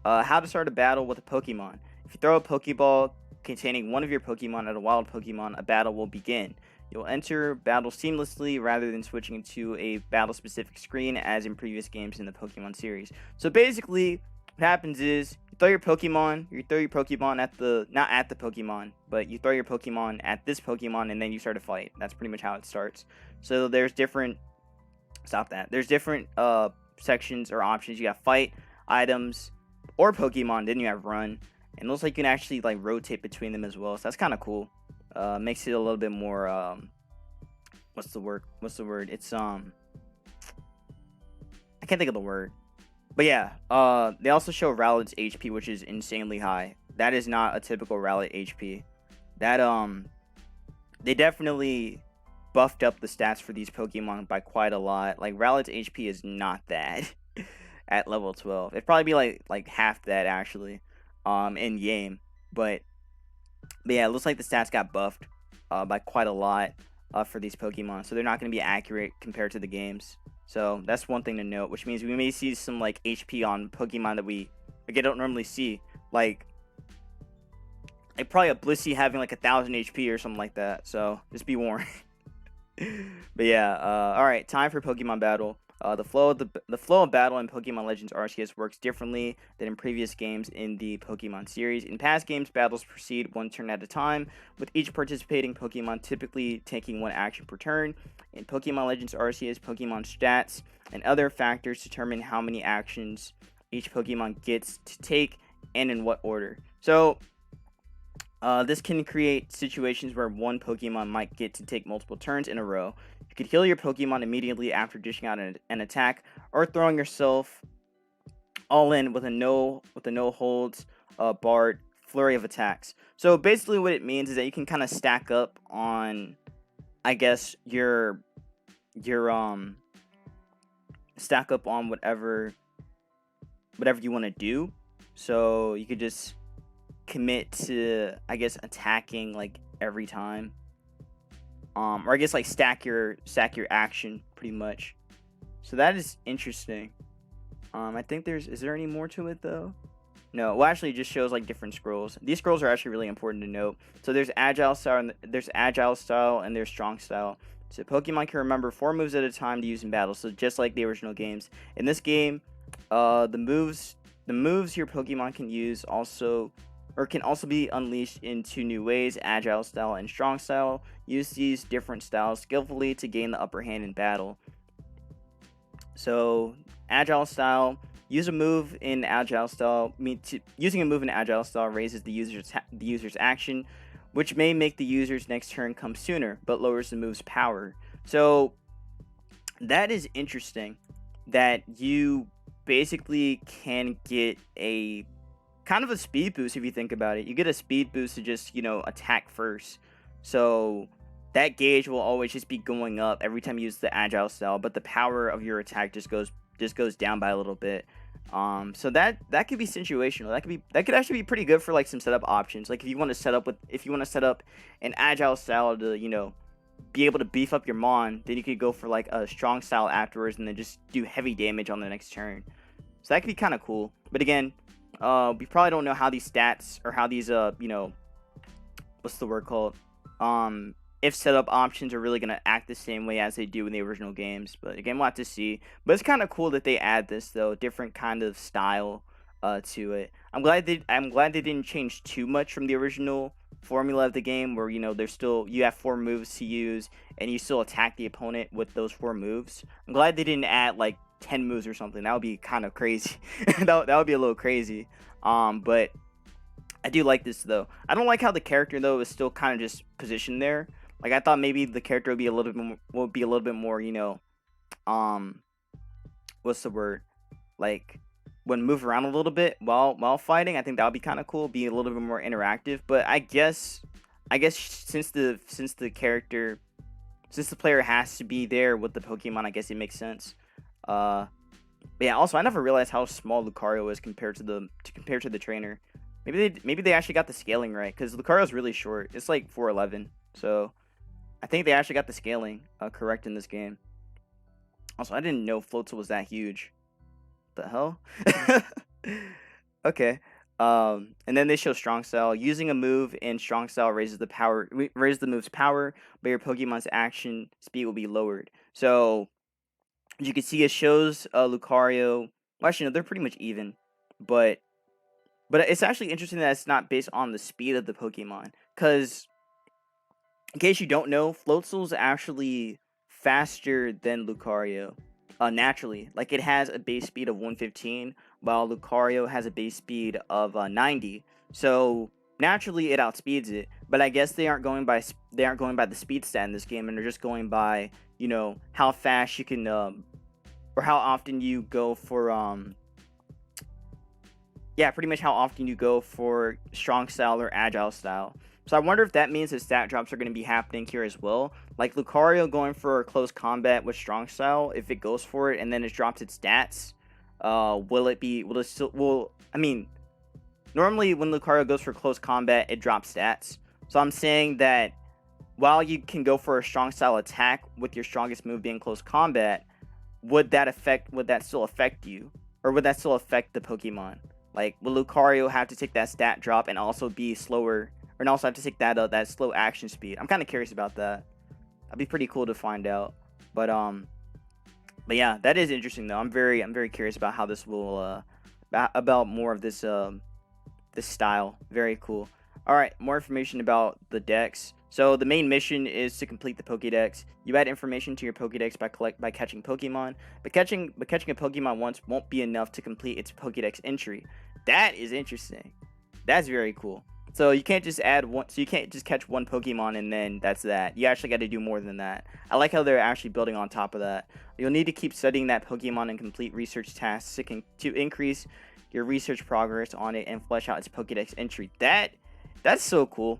How to start a battle with a Pokemon. If you throw a Pokeball containing one of your Pokemon at a wild Pokemon, a battle will begin. You'll enter battle seamlessly rather than switching to a battle-specific screen as in previous games in the Pokemon series. So basically, what happens is you throw your Pokemon at the, not at the Pokemon, but you throw your Pokemon at this Pokemon and then you start a fight. That's pretty much how it starts. So there's different, there's different sections or options. You got fight, items, or Pokemon, then you have run. And it looks like you can actually like rotate between them as well. So that's kind of cool. Makes it a little bit more what's the word? It's I can't think of the word. But yeah, they also show Rowlet's HP, which is insanely high. That is not a typical Rowlet HP. That they definitely buffed up the stats for these Pokemon by quite a lot. Like Rowlet's HP is not that at level 12. It'd probably be like half that actually in game. But yeah, it looks like the stats got buffed by quite a lot for these Pokemon. So they're not going to be accurate compared to the games. So that's one thing to note, which means we may see some like HP on Pokemon that we don't normally see. Like probably a Blissey having like 1,000 HP or something like that. So just be warned. But yeah, all right, time for Pokemon battle. The flow of battle in Pokemon Legends Arceus works differently than in previous games in the Pokemon series. In past games, battles proceed one turn at a time, with each participating Pokemon typically taking one action per turn. In Pokemon Legends Arceus, Pokemon stats and other factors determine how many actions each Pokemon gets to take and in what order. So this can create situations where one Pokemon might get to take multiple turns in a row. You could heal your Pokemon immediately after dishing out an attack, or throwing yourself all in with a no holds barred flurry of attacks. So basically, what it means is that you can kind of stack up on, I guess, your stack up on whatever you want to do. So you could just commit to, I guess, attacking like every time, or I guess like stack your action pretty much. So that is interesting. I think is there any more to it though? No, well, actually, it just shows like different scrolls. These scrolls are actually really important to note. So there's agile style, and there's strong style. So Pokemon can remember 4 moves at a time to use in battle. So just like the original games, in this game, the moves your Pokemon can use can also be unleashed in 2 new ways: agile style and strong style. Use these different styles skillfully to gain the upper hand in battle. So agile style, use a move in agile style. Using a move in agile style raises the user's action, which may make the user's next turn come sooner, but lowers the move's power. So that is interesting, that you basically can get a kind of a speed boost if you think about it. You get a speed boost to just, attack first. So that gauge will always just be going up every time you use the agile style, but the power of your attack just goes down by a little bit. So that could be situational. That could actually be pretty good for like some setup options. Like if you want to set up an agile style to, be able to beef up your Mon, then you could go for like a strong style afterwards and then just do heavy damage on the next turn. So that could be kind of cool. But again, we probably don't know how these stats, or how these what's the word called, if setup options are really going to act the same way as they do in the original games. But again, we'll have to see. But it's kind of cool that they add this though, different kind of style to it. I'm glad they didn't change too much from the original formula of the game, where you have 4 moves to use and you still attack the opponent with those 4 moves. I'm glad they didn't add like 10 moves or something. That would be kind of crazy. that would be a little crazy. But I do like this though. I don't like how the character though is still kind of just positioned there. Like I thought maybe the character would be a little bit more, what's the word? Like would move around a little bit while fighting. I think that would be kind of cool, be a little bit more interactive. But I guess since the player has to be there with the Pokemon, I guess it makes sense. But yeah, also I never realized how small Lucario is compared to the trainer. Maybe they actually got the scaling right, because Lucario's really short. It's like 4'11", so I think they actually got the scaling correct in this game. Also, I didn't know Floatzel was that huge. The hell? Okay. And then they show Strong Style. Using a move in Strong Style raises the move's power, but your Pokemon's action speed will be lowered. So as you can see, it shows Lucario. Well, actually, no, they're pretty much even, but it's actually interesting that it's not based on the speed of the Pokemon. Because in case you don't know, Floatzel's actually faster than Lucario. Naturally, like it has a base speed of 115, while Lucario has a base speed of 90. So naturally, it outspeeds it. But I guess they aren't going by the speed stat in this game, and they're just going by how fast you can or how often you go for pretty much how often you go for strong style or agile style. So I wonder if that means that stat drops are going to be happening here as well. Like Lucario going for close combat with strong style, if it goes for it and then it drops its stats, normally when Lucario goes for close combat, it drops stats. So I'm saying that while you can go for a strong style attack with your strongest move being close combat, would that still affect you? Or would that still affect the Pokemon? Like, will Lucario have to take that stat drop and also be slower, and also have to take that slow action speed? I'm kind of curious about that. That'd be pretty cool to find out. But yeah, that is interesting though. I'm very curious about how this will about more of this this style. Very cool. All right, more information about the Dex. So the main mission is to complete the Pokédex. You add information to your Pokédex by catching Pokemon, but catching a Pokemon once won't be enough to complete its Pokédex entry. That is interesting. That's very cool. So you can't just add one. So you can't just catch one Pokemon and then that's that. You actually got to do more than that. I like how they're actually building on top of that. You'll need to keep studying that Pokemon and complete research tasks to increase your research progress on it and flesh out its Pokédex entry. That's so cool.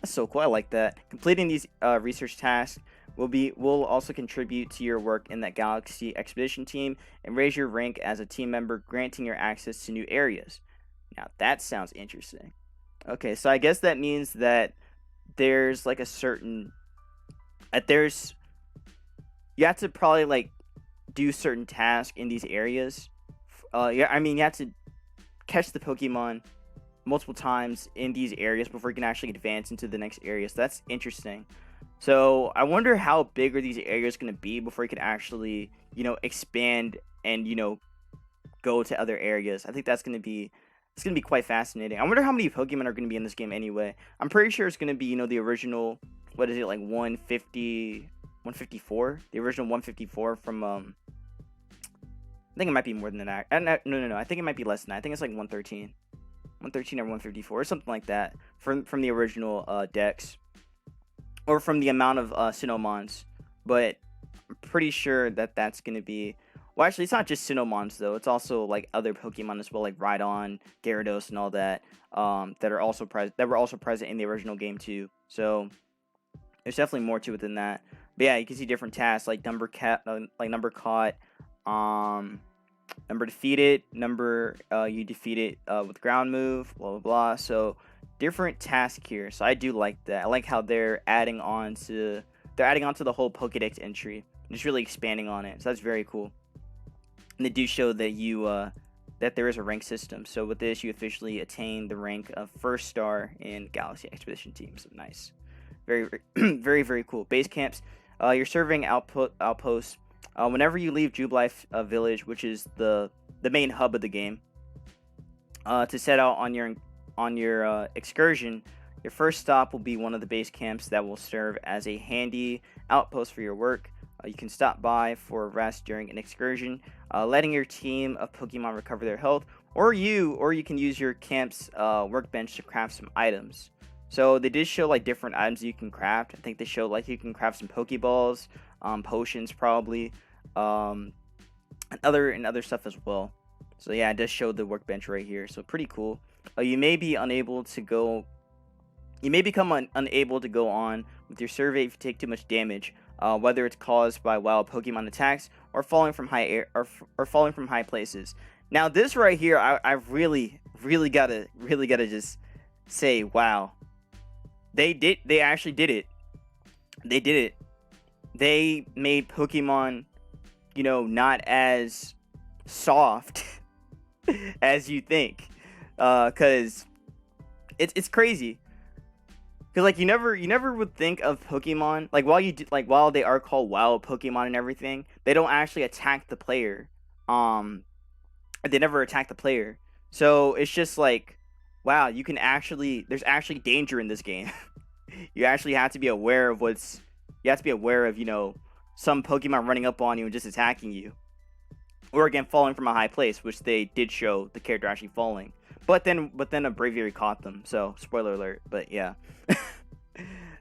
That's so cool. I like that. Completing these research tasks will also contribute to your work in that Galaxy Expedition team and raise your rank as a team member, granting your access to new areas. Now that sounds interesting. Okay, so I guess that means that there's like a certain you have to probably like do certain tasks in these areas. You have to catch the Pokemon multiple times in these areas before you can actually advance into the next area. So that's interesting. So I wonder how big are these areas going to be before you can actually, expand and, go to other areas. I think it's going to be quite fascinating. I wonder how many Pokemon are going to be in this game anyway. I'm pretty sure it's going to be, the original, what is it, like 154? The original 154 from, I think it might be more than that. No. I think it might be less than that. I think it's like 113. 113 or 154 or something like that from the original Dex, or from the amount of Sinnomons. But I'm pretty sure that's going to be, well, actually it's not just Sinnomons though, it's also like other Pokemon as well, like Rhydon, Gyarados and all that that were also present in the original game too. So there's definitely more to it than that. But yeah, you can see different tasks like number caught, number defeated, number you defeat it with ground move, blah blah blah. So different tasks here. So I do like that. I like how they're adding on to the whole Pokédex entry, just really expanding on it. So that's very cool. And they do show that that there is a rank system. So with this, you officially attain the rank of first star in Galaxy Expedition Team. So nice, very very cool. Base camps. You're serving outposts. Whenever you leave Jubilife Village, which is the main hub of the game, to set out on your excursion, your first stop will be one of the base camps that will serve as a handy outpost for your work. You can stop by for a rest during an excursion, letting your team of Pokemon recover their health, or you can use your camp's workbench to craft some items. So they did show like different items you can craft. I think they showed like you can craft some Pokeballs, potions probably, and other stuff as well. So yeah, it does show the workbench right here. So pretty cool. You may become unable to go on with your survey if you take too much damage, whether it's caused by wild Pokemon attacks or falling from high places. Now this right here, I really really gotta just say, wow, they actually did it. They did it. They made Pokemon, not as soft as you think, because it's crazy. Cause like you never would think of Pokemon like while they are called wild Pokemon and everything, they don't actually attack the player. Um, they never attack the player. So it's just like, wow, there's actually danger in this game. You actually have to be aware of you have to be aware of some Pokemon running up on you and just attacking you, or again falling from a high place, which they did show the character actually falling. But then a Braviary caught them. So spoiler alert. But yeah.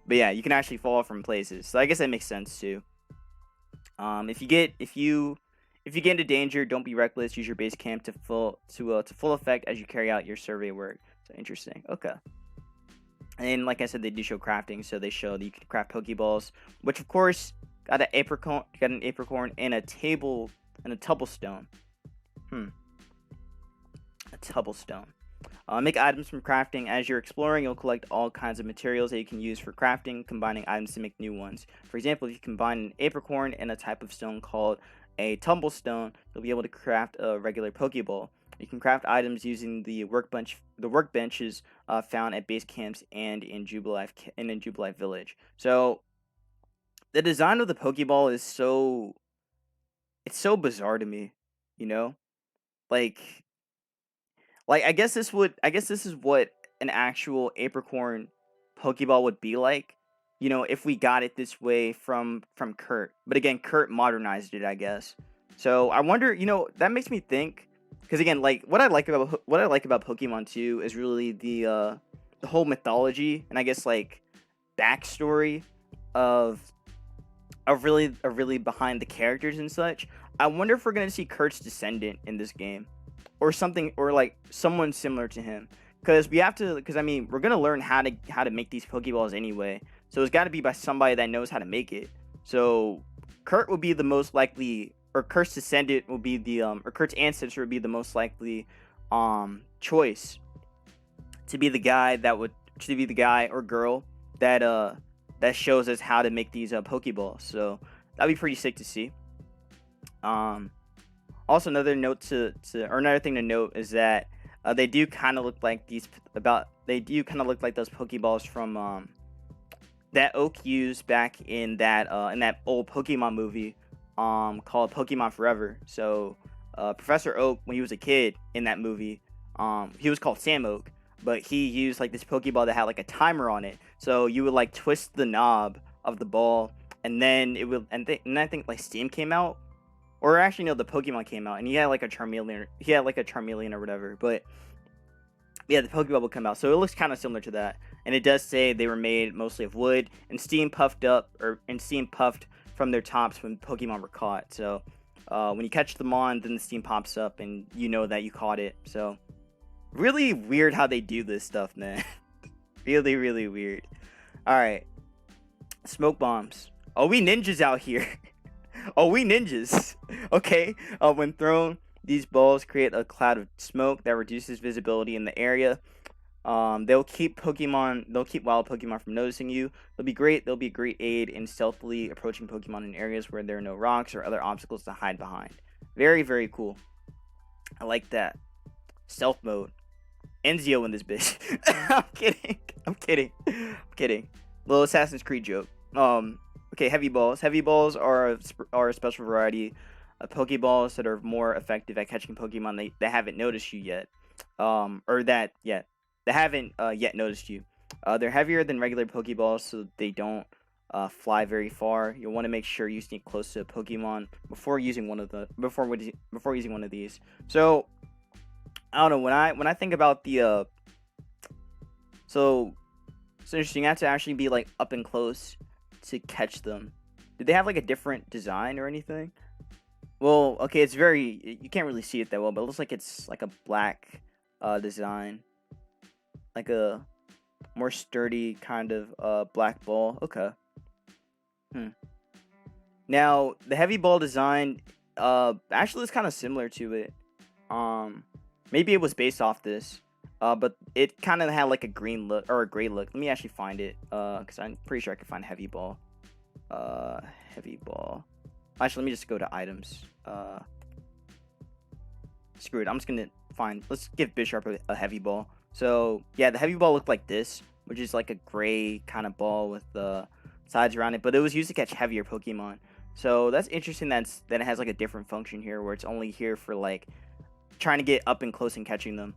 But yeah, you can actually fall from places. So I guess that makes sense too. If you get into danger, don't be reckless. Use your base camp to full effect as you carry out your survey work. So interesting. Okay. And like I said, they do show crafting, so they show that you can craft Pokeballs, which of course got an apricorn and a Tubblestone. A Tubblestone. Make items from crafting. As you're exploring, you'll collect all kinds of materials that you can use for crafting, combining items to make new ones. For example, if you combine an apricorn and a type of stone called a tumblestone, you'll be able to craft a regular Pokeball. You can craft items using the workbenches found at base camps and in Jubilife Village. So the design of the Pokeball is so bizarre to me, you know? Like I guess this is what an actual apricorn Pokeball would be like, if we got it this way from Kurt. But again, Kurt modernized it, I guess. So I wonder, that makes me think, because again, like what I like about Pokemon 2 is really the whole mythology and I guess like backstory of really behind the characters and such. I wonder if we're gonna see Kurt's descendant in this game, or something, or like someone similar to him, because I mean, we're gonna learn how to make these Pokeballs anyway. So it's got to be by somebody that knows how to make it. So Kurt would be the most likely, or Kurt's descendant will be or Kurt's ancestor would be the most likely choice to be the guy or girl that shows us how to make these Pokeballs. So that'd be pretty sick to see. Also, another thing to note is that they do kind of look like those Pokeballs from that Oak used back in that old Pokemon movie called Pokemon Forever. So Professor Oak, when he was a kid in that movie, he was called Sam Oak, but he used like this Pokeball that had like a timer on it. So you would like twist the knob of the ball, and then it would, and I think like Steam came out, or actually no, the Pokemon came out, and he had like a Charmeleon or whatever. But yeah, the Pokeball will come out, so it looks kind of similar to that. And it does say they were made mostly of wood and steam puffed from their tops when Pokemon were caught. So when you catch them on, then the steam pops up, and you know that you caught it. So really weird how they do this stuff, man. Really, really weird. All right, smoke bombs. Oh, we ninjas out here. Oh, we ninjas. Okay. When thrown, these balls create a cloud of smoke that reduces visibility in the area. They'll keep wild Pokemon from noticing you. They'll be a great aid in stealthily approaching Pokemon in areas where there are no rocks or other obstacles to hide behind. Very, very cool. I like that. Stealth mode. Enzio in this bitch. I'm kidding. Little Assassin's Creed joke. Okay, heavy balls. Heavy balls are a special variety of Pokeballs that are more effective at catching Pokemon that haven't noticed you yet. They haven't yet noticed you. They're heavier than regular Pokeballs, so they don't fly very far. You'll want to make sure you sneak close to a Pokemon before using one of these. So I don't know, when I think about the so it's interesting. You have to actually be like up and close to catch them. Did they have like a different design or anything? Well, okay, you can't really see it that well, but it looks like it's like a black design. Like a more sturdy kind of black ball. Okay. Now, the heavy ball design actually is kind of similar to it. Maybe it was based off this. But it kind of had like a green look or a gray look. Let me actually find it. Because I'm pretty sure I can find heavy ball. Heavy ball. Actually, let me just go to items. Screw it. I'm just gonna find. Let's give Bisharp a heavy ball. So yeah, the heavy ball looked like this, which is like a gray kind of ball with the sides around it. But it was used to catch heavier Pokemon. So that's interesting. That it has like a different function here, where it's only here for like trying to get up and close and catching them.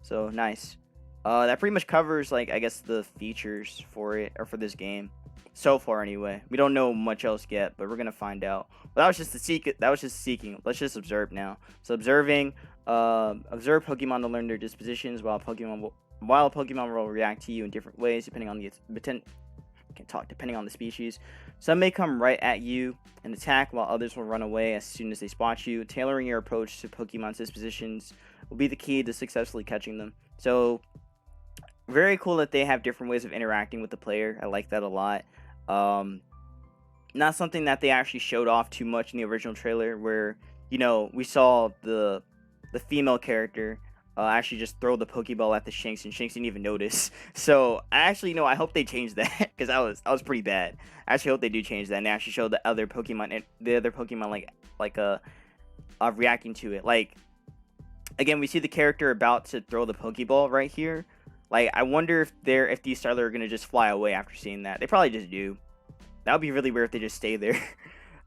So nice. That pretty much covers like I guess the features for it or for this game so far. Anyway, we don't know much else yet, but we're gonna find out. But that was just the seek. That was just seeking. Let's just observe now. So observing. Observe Pokemon to learn their dispositions, while Pokemon will react to you in different ways depending on depending on the species. Some may come right at you and attack, while others will run away as soon as they spot you. Tailoring your approach to Pokemon's dispositions will be the key to successfully catching them. So, very cool that they have different ways of interacting with the player. I like that a lot. Not something that they actually showed off too much in the original trailer, where we saw the female character actually just throw the Pokeball at the Shinx, and Shinx didn't even notice. So I hope they change that, because that was pretty bad. I actually hope they do change that and they actually show the other Pokemon reacting to it. Like, again, we see the character about to throw the Pokeball right here. Like, I wonder if these Starler are gonna just fly away after seeing that. They probably just do. That would be really weird if they just stay there.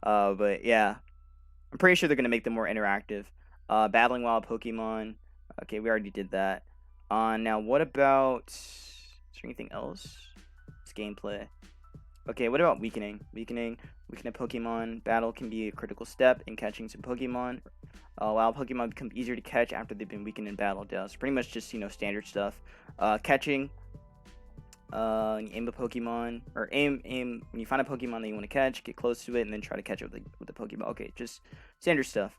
But yeah, I'm pretty sure they're gonna make them more interactive. Battling wild Pokemon. Okay, we already did that. Now what about... Is there anything else? It's gameplay. Okay, what about weakening? Weakening a Pokemon. Battle can be a critical step in catching some Pokemon. Wild Pokemon become easier to catch after they've been weakened in battle. So pretty much just, standard stuff. Catching. Aim a Pokemon. Or aim when you find a Pokemon that you want to catch, get close to it, and then try to catch it with the Pokeball. Okay, just standard stuff.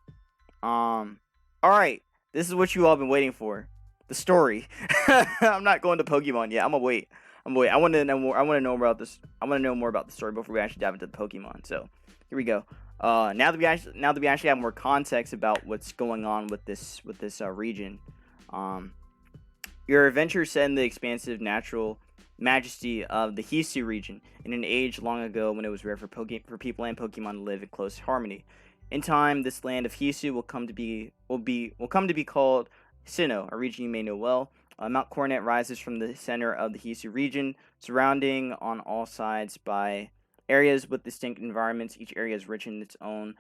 Alright. This is what you all been waiting for. The story. I'm not going to Pokemon yet. I'm gonna wait. I want to know more. I want to know more about this. I want to know more about the story before we actually dive into the Pokemon. So here we go. Now that we actually have more context about what's going on with this region. Your adventure set in the expansive natural majesty of the Hisu region in an age long ago when it was rare for people and Pokemon to live in close harmony. In time, this land of Hisu will come to be called Sinnoh, a region you may know well. Mount Coronet rises from the center of the Hisu region, surrounding on all sides by areas with distinct environments. Each area is rich in its own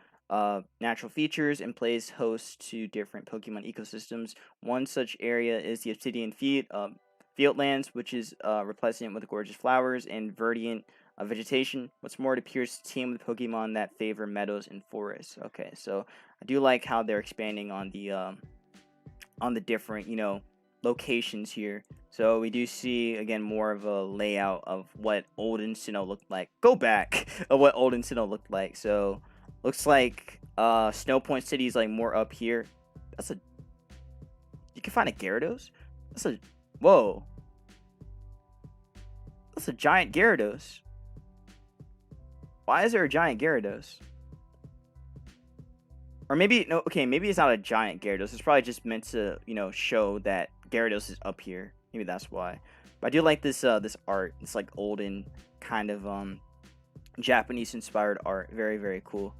natural features and plays host to different Pokemon ecosystems. One such area is the Obsidian Fieldlands, which is replacement with gorgeous flowers and verdant vegetation. What's more, it appears to team with Pokemon that favor meadows and forests. Okay, so I do like how they're expanding on the different locations here. So we do see again more of a layout of what olden Sinnoh looked like. Go back of what olden Sinnoh looked like. So looks like Snow Point City is like more up here. You can find a Gyarados. Whoa. That's a giant Gyarados. Why is there a giant Gyarados? Or maybe maybe it's not a giant Gyarados. It's probably just meant to, show that Gyarados is up here. Maybe that's why. But I do like this art. It's like olden kind of Japanese inspired art. Very, very cool.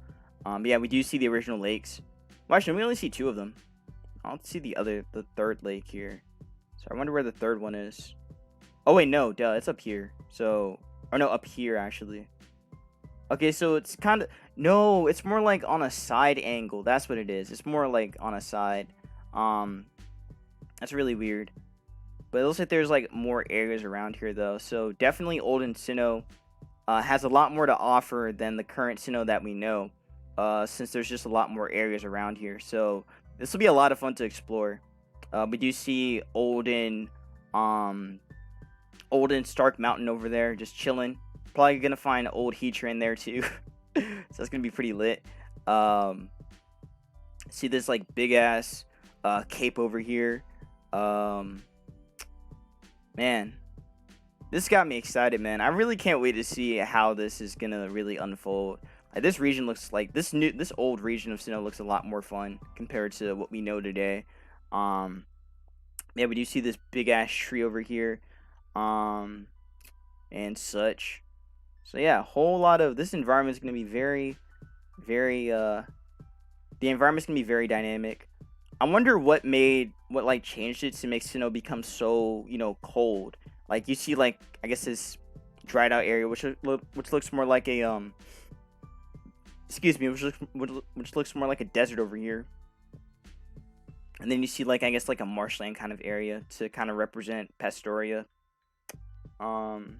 But yeah, we do see the original lakes. Well, actually, we only see two of them. I don't see the third lake here. So I wonder where the third one is. Oh wait, no, duh, it's up here. So, or no, up here actually. Okay, so it's kind of... No, it's more like on a side angle. That's what it is. It's more like on a side. That's really weird. But it looks like there's like more areas around here though. So definitely olden Sinnoh has a lot more to offer than the current Sinnoh that we know. Since there's just a lot more areas around here. So this will be a lot of fun to explore. We do see olden Stark Mountain over there just chilling. Probably gonna find old Heatran there too. So that's gonna be pretty lit. See this like big ass cape over here. Man, this got me excited, man. I really can't wait to see how this is gonna really unfold. Like, this region looks like this old region of Sinnoh looks a lot more fun compared to what we know today. Yeah, we do see this big ass tree over here, um, and such. So yeah, a whole lot of this environment is gonna be very, very. The environment's gonna be very dynamic. I wonder what like changed it to make Sinnoh become so cold. Like you see like I guess this dried out area, which looks more like a excuse me, which looks more like a desert over here. And then you see like I guess like a marshland kind of area to kind of represent Pastoria. Um,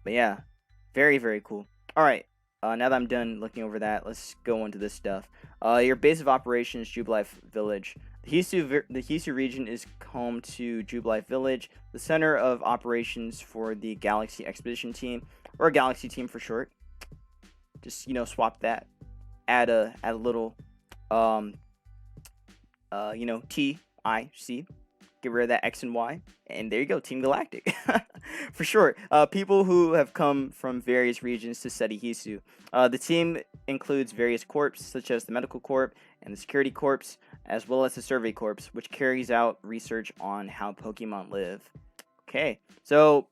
but yeah, very very cool. All right, now that I'm done looking over that, let's go into this stuff. Your base of operations, Jubilife Village. The Hisu region is home to Jubilife Village, the center of operations for the Galaxy Expedition Team, or Galaxy Team for short. Just swap that, add a little um TIC. Get rid of that X and Y, and there you go, Team Galactic. For short, people who have come from various regions to study Hisu. The team includes various corps, such as the Medical Corps and the Security Corps, as well as the Survey Corps, which carries out research on how Pokemon live. Okay, so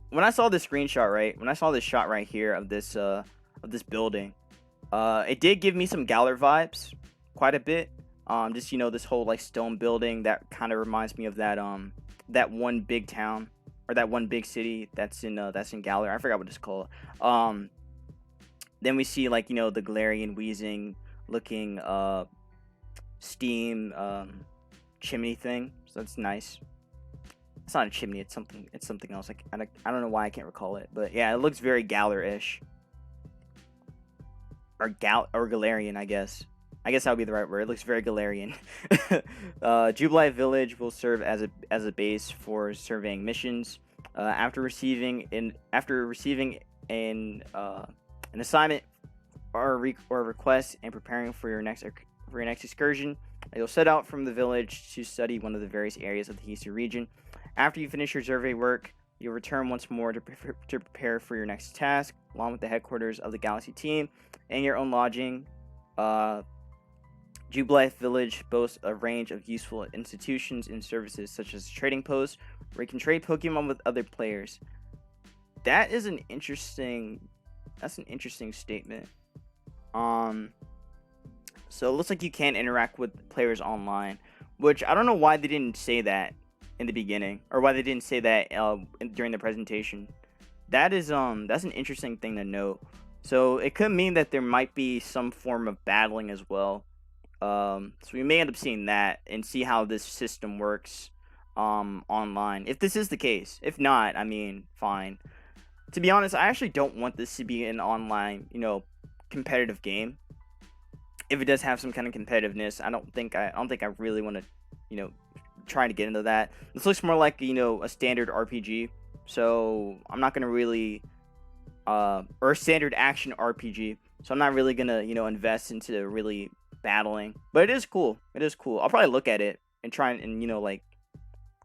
when I saw this screenshot, right, when I saw this shot right here of this building, it did give me some Galar vibes, quite a bit. Just this whole like stone building that kind of reminds me of that one big town or that one big city that's in Galar. I forgot what it's called. Then we see like the Galarian wheezing looking steam chimney thing. So that's nice. It's not a chimney. It's something else. Like I don't know why I can't recall it, but yeah, it looks very Galar-ish. Or Galarian, I guess. I guess that would be the right word. It looks very Galarian. Jubilife Village will serve as a base for surveying missions. After receiving an assignment or a request and preparing for your next excursion, you'll set out from the village to study one of the various areas of the Hisu region. After you finish your survey work, you'll return once more to prepare for your next task, along with the headquarters of the Galaxy team and your own lodging. Jubilife Village boasts a range of useful institutions and services, such as a trading post, where you can trade Pokemon with other players. That's an interesting statement. So it looks like you can interact with players online, which I don't know why they didn't say that in the beginning, or why they didn't say that during the presentation. That's an interesting thing to note. So it could mean that there might be some form of battling as well. So we may end up seeing that and see how this system works online. If this is the case. If not, I mean, fine. To be honest, I actually don't want this to be an online, competitive game. If it does have some kind of competitiveness, I don't think I really want to, try to get into that. This looks more like, a standard RPG. So I'm not gonna really or a standard action RPG. So I'm not really gonna, invest into really battling. But it is cool. It is cool. I'll probably look at it and try and like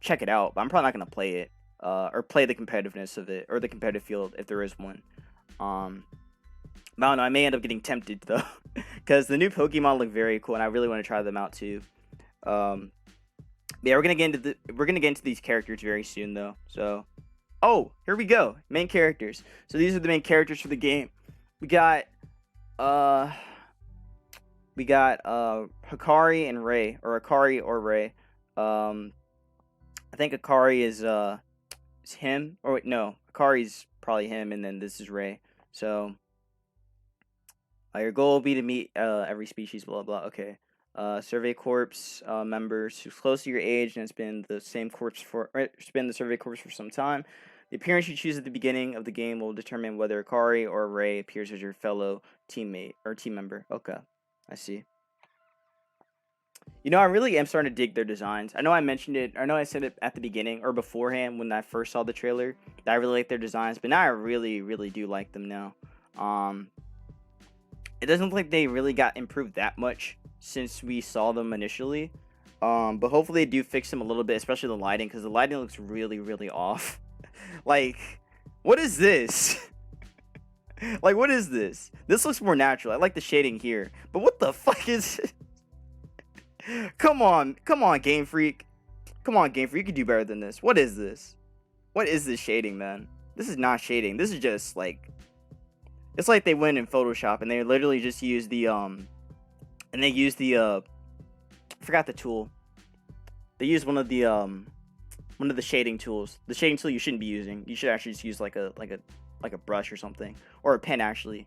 check it out. But I'm probably not gonna play it. Or play the competitiveness of it, or the competitive field if there is one. But I don't know, I may end up getting tempted though, because the new Pokemon look very cool, and I really want to try them out too. Yeah, we're gonna get into these characters very soon though. So, oh, here we go, main characters. So these are the main characters for the game. We got Hikari and Ray, or Hikari or Ray. I think Hikari is him, or wait, no, Hikari's probably him, and then this is Ray. So your goal will be to meet every species, blah blah. Okay. Survey Corps members who's close to your age and has been the Survey Corps for some time. The appearance you choose at the beginning of the game will determine whether Hikari or Ray appears as your fellow teammate or team member. Okay, I see. I really am starting to dig their designs. I know I mentioned it. I know I said it at the beginning or beforehand when I first saw the trailer that I really like their designs, but now I really, really do like them now. It doesn't look like they really got improved that much since we saw them initially. But hopefully they do fix them a little bit, especially the lighting, because the lighting looks really, really off. Like, what is this? Like, what is this? This looks more natural. I like the shading here. But what the fuck is Come on, Game Freak. Come on, Game Freak. You can do better than this. What is this? What is this shading, man? This is not shading. This is just like, it's like they went in Photoshop and they literally just used the and they used the I forgot the tool. They used one of the shading tools. The shading tool you shouldn't be using. You should actually just use like a brush or something, or a pen actually.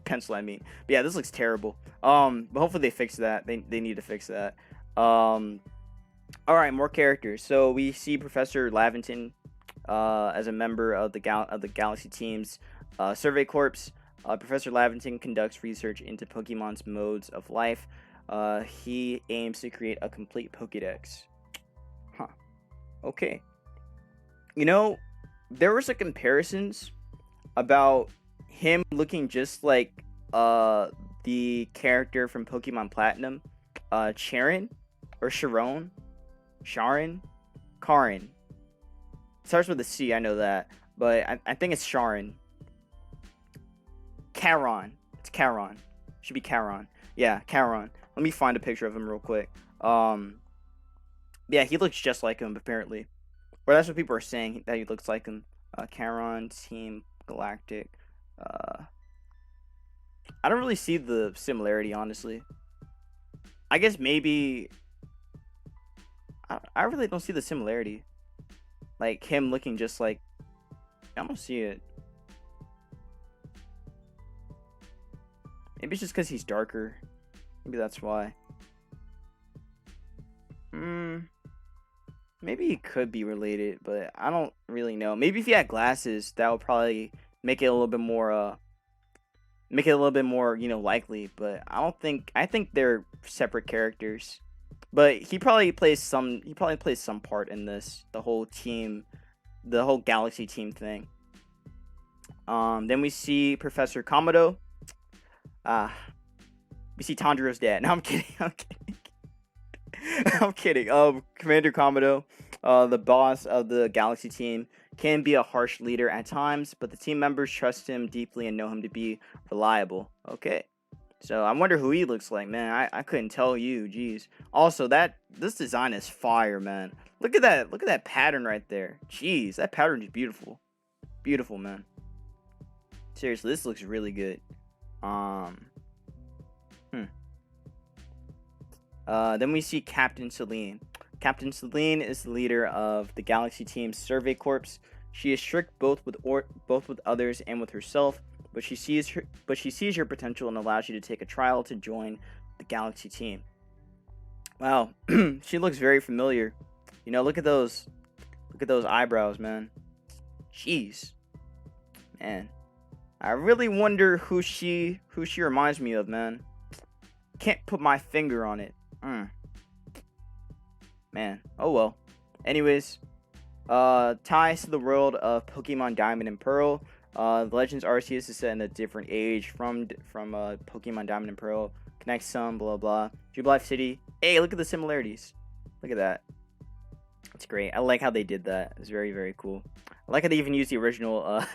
Pencil I mean. But yeah, this looks terrible. But hopefully they fix that. They need to fix that. All right, more characters. So we see Professor Laventon as a member of the Galaxy team's Survey Corps. Professor Laventon conducts research into Pokemon's modes of life. He aims to create a complete Pokédex. Huh. Okay. You know, there were some comparisons about him looking just like the character from Pokemon Platinum, Sharon or Sharon, Karin. It starts with a C, I know that, but I think it's Sharon. Charon. It's Charon. Should be Charon. Yeah, Charon. Let me find a picture of him real quick. Yeah, he looks just like him apparently, or that's what people are saying, that he looks like him. Charon, Team Galactic. I don't really see the similarity, honestly. I guess maybe I really don't see the similarity. Like him looking just like, I don't see it. Maybe it's just because he's darker. Maybe that's why. Maybe he could be related, but I don't really know. Maybe if he had glasses, that would probably make it a little bit more likely, but I think they're separate characters. But he probably plays some part in this, the whole Galaxy team thing. Then we see Professor Komodo. We see Tanjiro's dad. No, I'm kidding. I'm kidding. Commander Komodo, the boss of the Galaxy team, can be a harsh leader at times, but the team members trust him deeply and know him to be reliable. Okay. So I wonder who he looks like, man. I couldn't tell you. Jeez. Also, this design is fire, man. Look at that. Look at that pattern right there. Jeez, that pattern is beautiful. Beautiful, man. Seriously, this looks really good. Then we see Captain Celine. Captain Celine is the leader of the Galaxy team's Survey Corps. She is strict both with others and with herself, but she sees your potential and allows you to take a trial to join the Galaxy team. Wow, she looks very familiar. You know, look at those eyebrows, man. Jeez, man. I really wonder who she reminds me of, man. Can't put my finger on it. Man, oh well. Anyways, ties to the world of Pokemon Diamond and Pearl. The Legends Arceus is set in a different age from Pokemon Diamond and Pearl. Connects some, blah blah. Jubilife City. Hey, look at the similarities. Look at that. That's great. I like how they did that. It's very, very cool. I like how they even used the original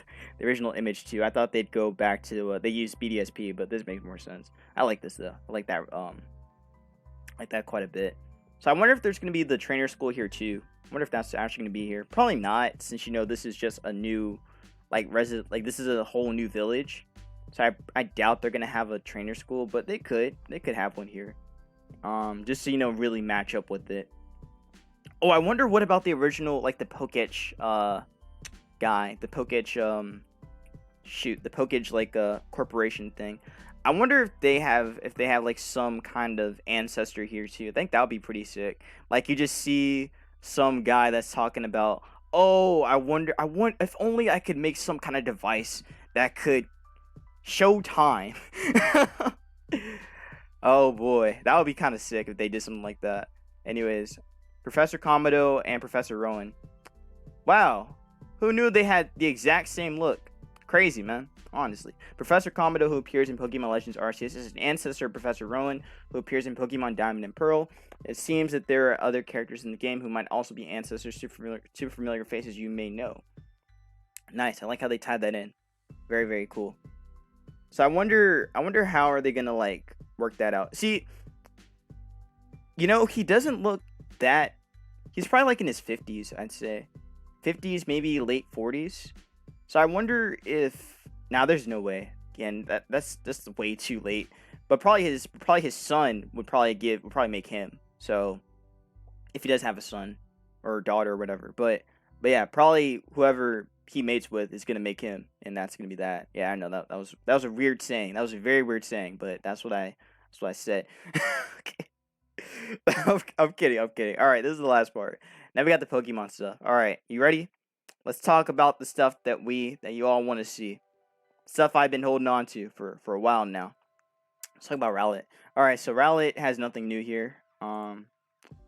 image too. I thought they'd go back to they used BDSP, but this makes more sense. I like this though. I like that quite a bit. So I wonder if there's gonna be the trainer school here too. I wonder if that's actually gonna be here. Probably not, since this is just a new this is a whole new village. So I doubt they're gonna have a trainer school, but they could have one here. Just so really match up with it. Oh, I wonder what about the original, like the Poketch guy, the Poketch the Poketch corporation thing. I wonder if they have like some kind of ancestor here too. I think that would be pretty sick. Like you just see some guy that's talking about, oh, I want if only I could make some kind of device that could show time. Oh boy, that would be kind of sick if they did something like that. Anyways, Professor Komodo and Professor Rowan. Wow, who knew they had the exact same look? Crazy, man. Honestly, Professor Komodo, who appears in Pokemon Legends Arceus, is an ancestor of Professor Rowan, who appears in Pokemon Diamond and Pearl. It seems that there are other characters in the game who might also be ancestors to familiar faces you may know. Nice. I like how they tied that in. Very, very cool. So I wonder how are they gonna work that out. See, He doesn't look that. He's probably like in his 50s, I'd say. 50s, maybe late 40s. So I wonder if now there's no way. Again, that's way too late. But probably his son would probably make him. So if he does have a son or daughter or whatever. But yeah, probably whoever he mates with is gonna make him, and that's gonna be that. Yeah, I know that was a weird saying. That was a very weird saying, but that's what I said. Okay. I'm kidding. I'm kidding. All right, this is the last part. Now we got the Pokemon stuff. All right, you ready? Let's talk about the stuff that you all want to see. Stuff I've been holding on to for a while now. Let's talk about Rowlet. All right, so Rowlet has nothing new here. Oh,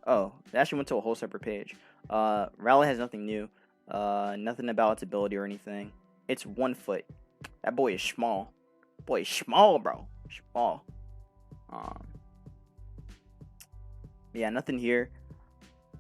it actually went to a whole separate page. Rowlet has nothing new. Nothing about its ability or anything. It's 1 foot. That boy is small. Boy is small, bro. Small. Yeah, nothing here.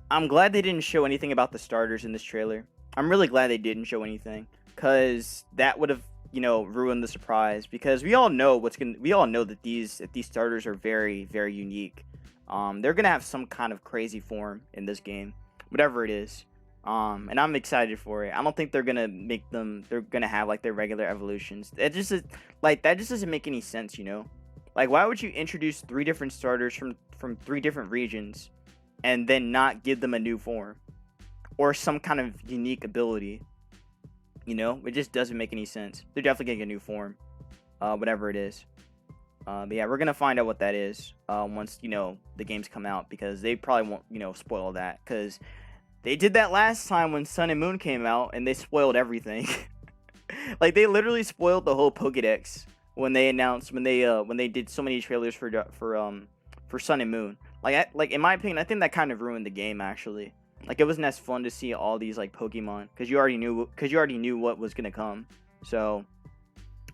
I'm glad they didn't show anything about the starters in this trailer. I'm really glad they didn't show anything, cause that would have, ruined the surprise. Because we all know that these starters are very, very unique. They're gonna have some kind of crazy form in this game, whatever it is. And I'm excited for it. I don't think they're gonna make them. They're gonna have like their regular evolutions. That just doesn't make any sense, Like, why would you introduce 3 different starters from 3 different regions, and then not give them a new form or some kind of unique ability? It just doesn't make any sense. They're definitely getting a new form, whatever it is. But yeah, we're gonna find out what that is once the games come out, because they probably won't spoil that, because they did that last time when Sun and Moon came out and they spoiled everything. Like, they literally spoiled the whole Pokédex when they did so many trailers for Sun and Moon. Like in my opinion, I think that kind of ruined the game, actually. Like, it wasn't as fun to see all these like Pokemon, because you already knew what was gonna come. So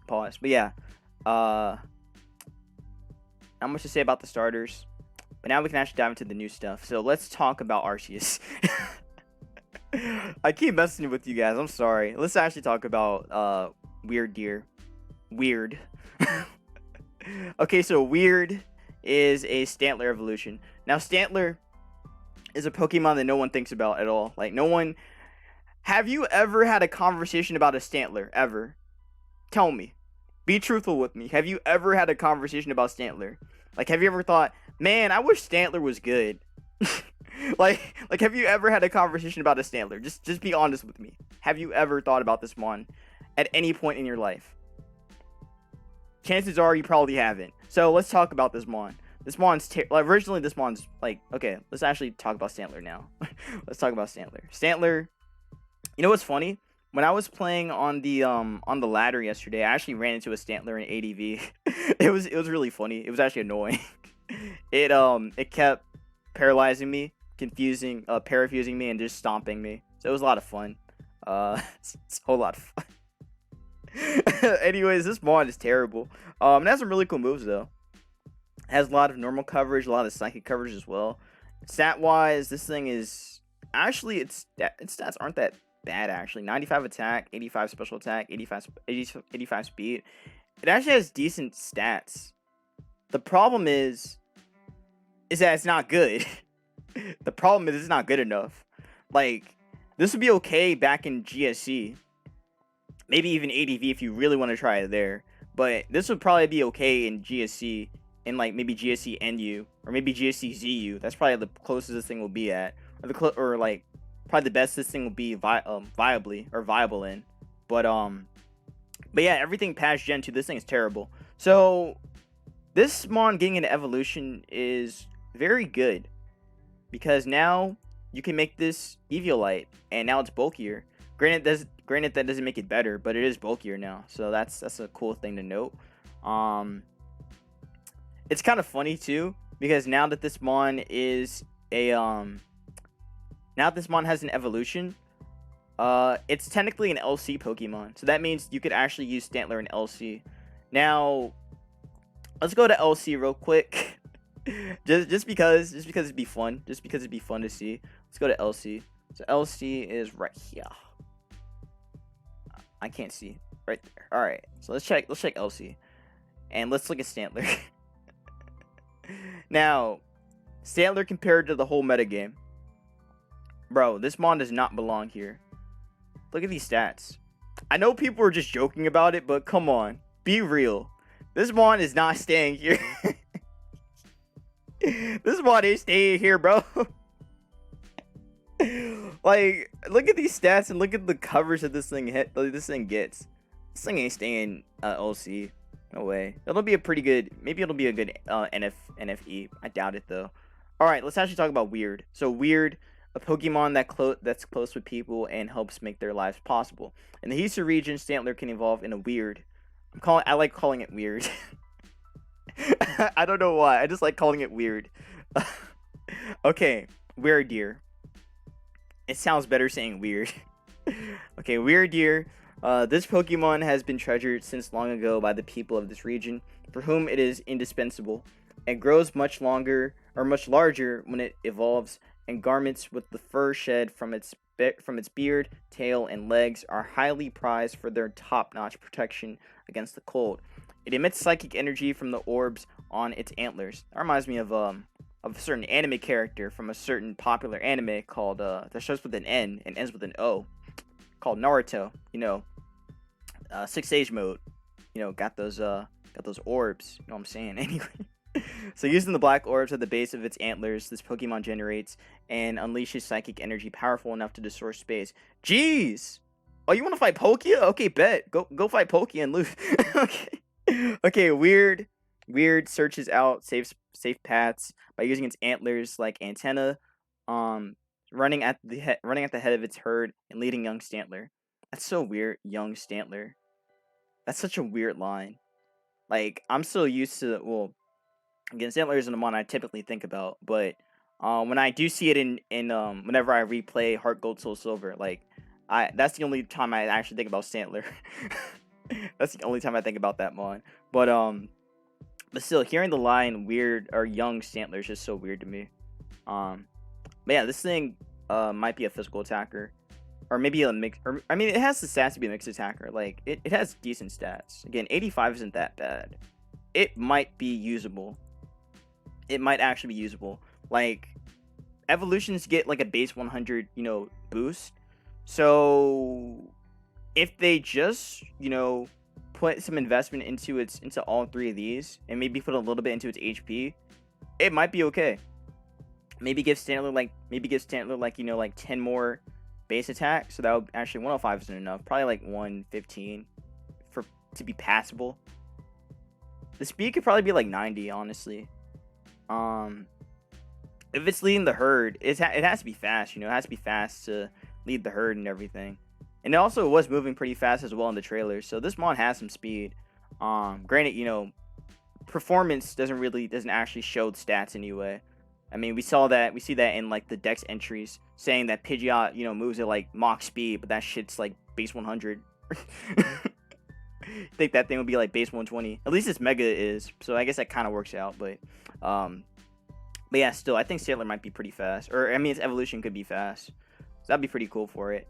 pause. But yeah, not much to say about the starters. But now we can actually dive into the new stuff. So let's talk about Arceus. I keep messing with you guys. I'm sorry. Let's actually talk about Weird Deer. Weird. Okay, so Weird is a Stantler evolution. Now, Stantler is a Pokemon that no one thinks about at all. Like, no one. Have you ever had a conversation about a Stantler? Ever? Tell me. Be truthful with me. Have you ever had a conversation about Stantler? Like, have you ever thought, man, I wish Stantler was good? like, have you ever had a conversation about a Stantler? Just be honest with me. Have you ever thought about this mon at any point in your life? Chances are you probably haven't. So let's talk about this mon. This mon's originally this mon's like, okay, let's actually talk about Stantler now. Let's talk about Stantler. Stantler, you know what's funny? When I was playing on the ladder yesterday, I actually ran into a Stantler in ADV. It was really funny. It was actually annoying. It kept paralyzing me, parafusing me, and just stomping me. So it was a lot of fun. It's a whole lot of fun. Anyways, this mod is terrible. It has some really cool moves though. It has a lot of normal coverage, a lot of psychic coverage as well. Stat wise, this thing is actually its stats aren't that bad actually. 95 attack, 85 special attack, 85 speed. It actually has decent stats. The problem is that it's not good. The problem is it's not good enough. Like, this would be okay back in GSC. Maybe even ADV if you really want to try it there. But this would probably be okay in GSC, in like maybe GSC NU, or maybe GSC ZU. That's probably the closest this thing will be at. Or like probably the best this thing will be viable in. But yeah, everything past Gen 2, this thing is terrible. So this mon getting an evolution is very good, because now you can make this Eviolite, and now it's bulkier. Granted that doesn't make it better, but it is bulkier now, so that's a cool thing to note. It's kind of funny too, because now that this mon is a now this mon has an evolution, it's technically an LC Pokemon, so that means you could actually use Stantler in LC. Now, let's go to LC real quick. just because it'd be fun. Just because it'd be fun to see. Let's go to LC. So LC is right here. I can't see. Right there. Alright. So let's check LC. And let's look at Stantler. Now, Stantler compared to the whole metagame. Bro, this mon does not belong here. Look at these stats. I know people are just joking about it, but come on. Be real. This mon is not staying here. This mon ain't staying here, bro. Like, look at these stats and look at the covers that this thing gets. This thing ain't staying OC. No way. It'll be a pretty good. Maybe it'll be a good NFE. I doubt it though. All right, let's actually talk about Weird. So Weird, a Pokemon that's close with people and helps make their lives possible. In the Hisa region, Stantler can evolve in a Weird. I like calling it Weird. I don't know why. I just like calling it Weird. Okay, Weird Deer. It sounds better saying Weird. Okay, Weird Deer. This Pokemon has been treasured since long ago by the people of this region, for whom it is indispensable. It grows much larger when it evolves, and garments with the fur shed from its beard, tail, and legs are highly prized for their top-notch protection against the cold. It emits psychic energy from the orbs on its antlers. That reminds me of a certain anime character from a certain popular anime called that starts with an N and ends with an O, called Naruto. You know, 6 Stage mode. You know, got those orbs. You know what I'm saying? Anyway. So using the black orbs at the base of its antlers, this Pokemon generates and unleashes psychic energy powerful enough to destroy space. Jeez! Oh, you want to fight Pokia? Okay, bet. Go fight Pokia and lose. Okay, Weird searches out safe paths by using its antlers like antenna, running at the head of its herd and leading young Stantler. That's so weird, young Stantler. That's such a weird line. Like, I'm so used to, well, again, Stantler isn't the one I typically think about, but when I do see it in whenever I replay Heart Gold Soul Silver, like, that's the only time I actually think about Stantler. That's the only time I think about that mon. But still, hearing the line "weird" or "young Stantler" is just so weird to me. But yeah, this thing might be a physical attacker, or maybe a mix. Or I mean, it has the stats to be a mixed attacker. Like it has decent stats. Again, 85 isn't that bad. It might be usable. It might actually be usable. Like evolutions get like a base 100, boost. So if they just, put some investment into all 3 of these and maybe put a little bit into its HP, it might be okay. Maybe give Stantler like 10 more base attack, so that would actually 105 isn't enough. Probably like 115 to be passable. The speed could probably be like 90, honestly. If it's leading the herd, it has to be fast, it has to be fast to lead the herd and everything. And it also was moving pretty fast as well in the trailer, so this mon has some speed. Granted, performance doesn't actually show the stats anyway. I mean, we see that in like the Dex entries saying that Pidgeot, moves at like Mach speed, but that shit's like base 100. I think that thing would be like base 120. At least its Mega is, so I guess that kind of works out. But yeah, still, I think Stantler might be pretty fast, or I mean, its evolution could be fast, so that'd be pretty cool for it.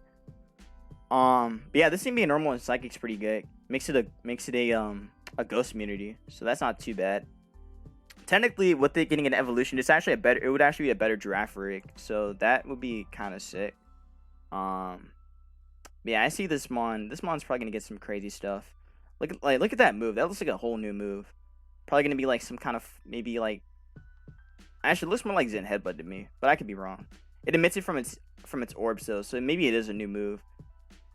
But yeah, this thing being normal and psychic's pretty good. Makes it a ghost immunity, so that's not too bad. Technically, with it getting an evolution, it would actually be a better Girafarig, so that would be kind of sick. But yeah, I see this mon. This mon's probably gonna get some crazy stuff. Look at that move. That looks like a whole new move. Probably gonna be like some kind of maybe like. Actually, it looks more like Zen Headbutt to me, but I could be wrong. It emits it from its orbs though, so maybe it is a new move.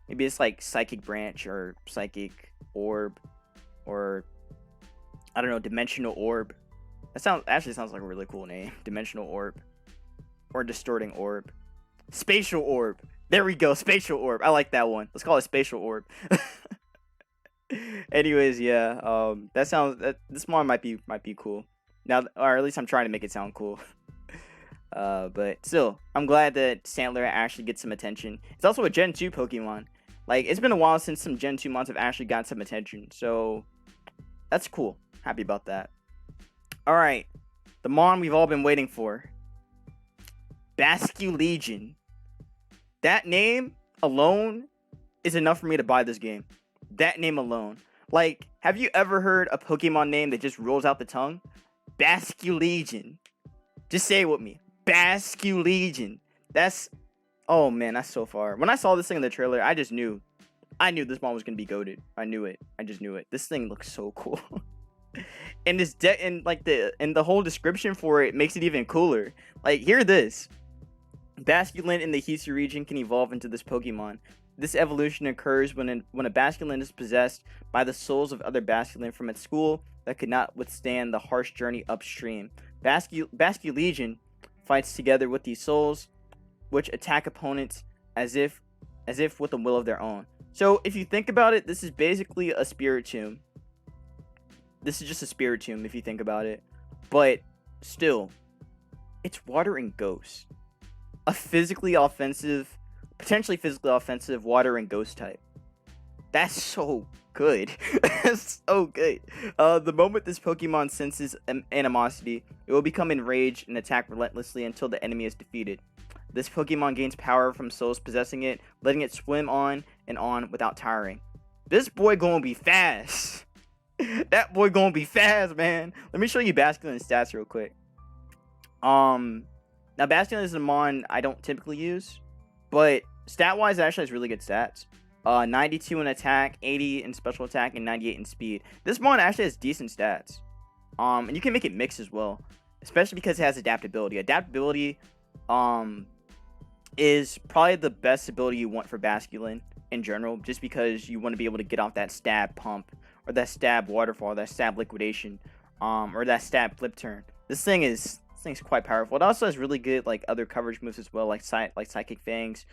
Maybe it's like Psychic Branch or Psychic Orb, or I don't know, Dimensional Orb. That actually sounds like a really cool name. Dimensional Orb, or Distorting Orb, Spatial Orb. There we go, Spatial Orb. I like that one. Let's call it Spatial Orb. Anyways, yeah. This one might be cool. Now, or at least I'm trying to make it sound cool. But still, I'm glad that Stantler actually gets some attention. It's also a Gen 2 Pokemon. Like, it's been a while since some Gen 2 mons have actually gotten some attention. So, that's cool. Happy about that. Alright. The mon we've all been waiting for. Basque Legion. That name alone is enough for me to buy this game. That name alone. Like, have you ever heard a Pokemon name that just rolls out the tongue? Basque Legion. Just say it with me. Basculegion. That's, oh man, that's so far. When I saw this thing in the trailer, I just knew. I knew this mod was gonna be goated. I knew it. I just knew it. This thing looks so cool. And this and like the whole description for it makes it even cooler. Like, hear this. Basculin in the Hisui region can evolve into this Pokemon. This evolution occurs when a Basculin is possessed by the souls of other Basculin from its school that could not withstand the harsh journey upstream. Basculegion fights together with these souls, which attack opponents as if with a will of their own. So if you think about it, this is basically a Spiritomb. This is just a Spiritomb if you think about it. But still, it's water and ghost. A potentially physically offensive water and ghost type. That's so good. That's so good. The moment this Pokemon senses animosity, it will become enraged and attack relentlessly until the enemy is defeated. This Pokemon gains power from souls possessing it, letting it swim on and on without tiring. This boy gonna be fast. That boy gonna be fast, man. Let me show you Basculin's stats real quick. Now Basculin is a mon I don't typically use, but stat-wise, it actually has really good stats. 92 in attack, 80 in special attack, and 98 in speed. This mon actually has decent stats. And you can make it mix as well, especially because it has adaptability. Adaptability, is probably the best ability you want for Basculin in general, just because you want to be able to get off that stab pump, or that stab waterfall, that stab liquidation, or that stab flip turn. This thing's quite powerful. It also has really good like other coverage moves as well, like Psychic Fangs,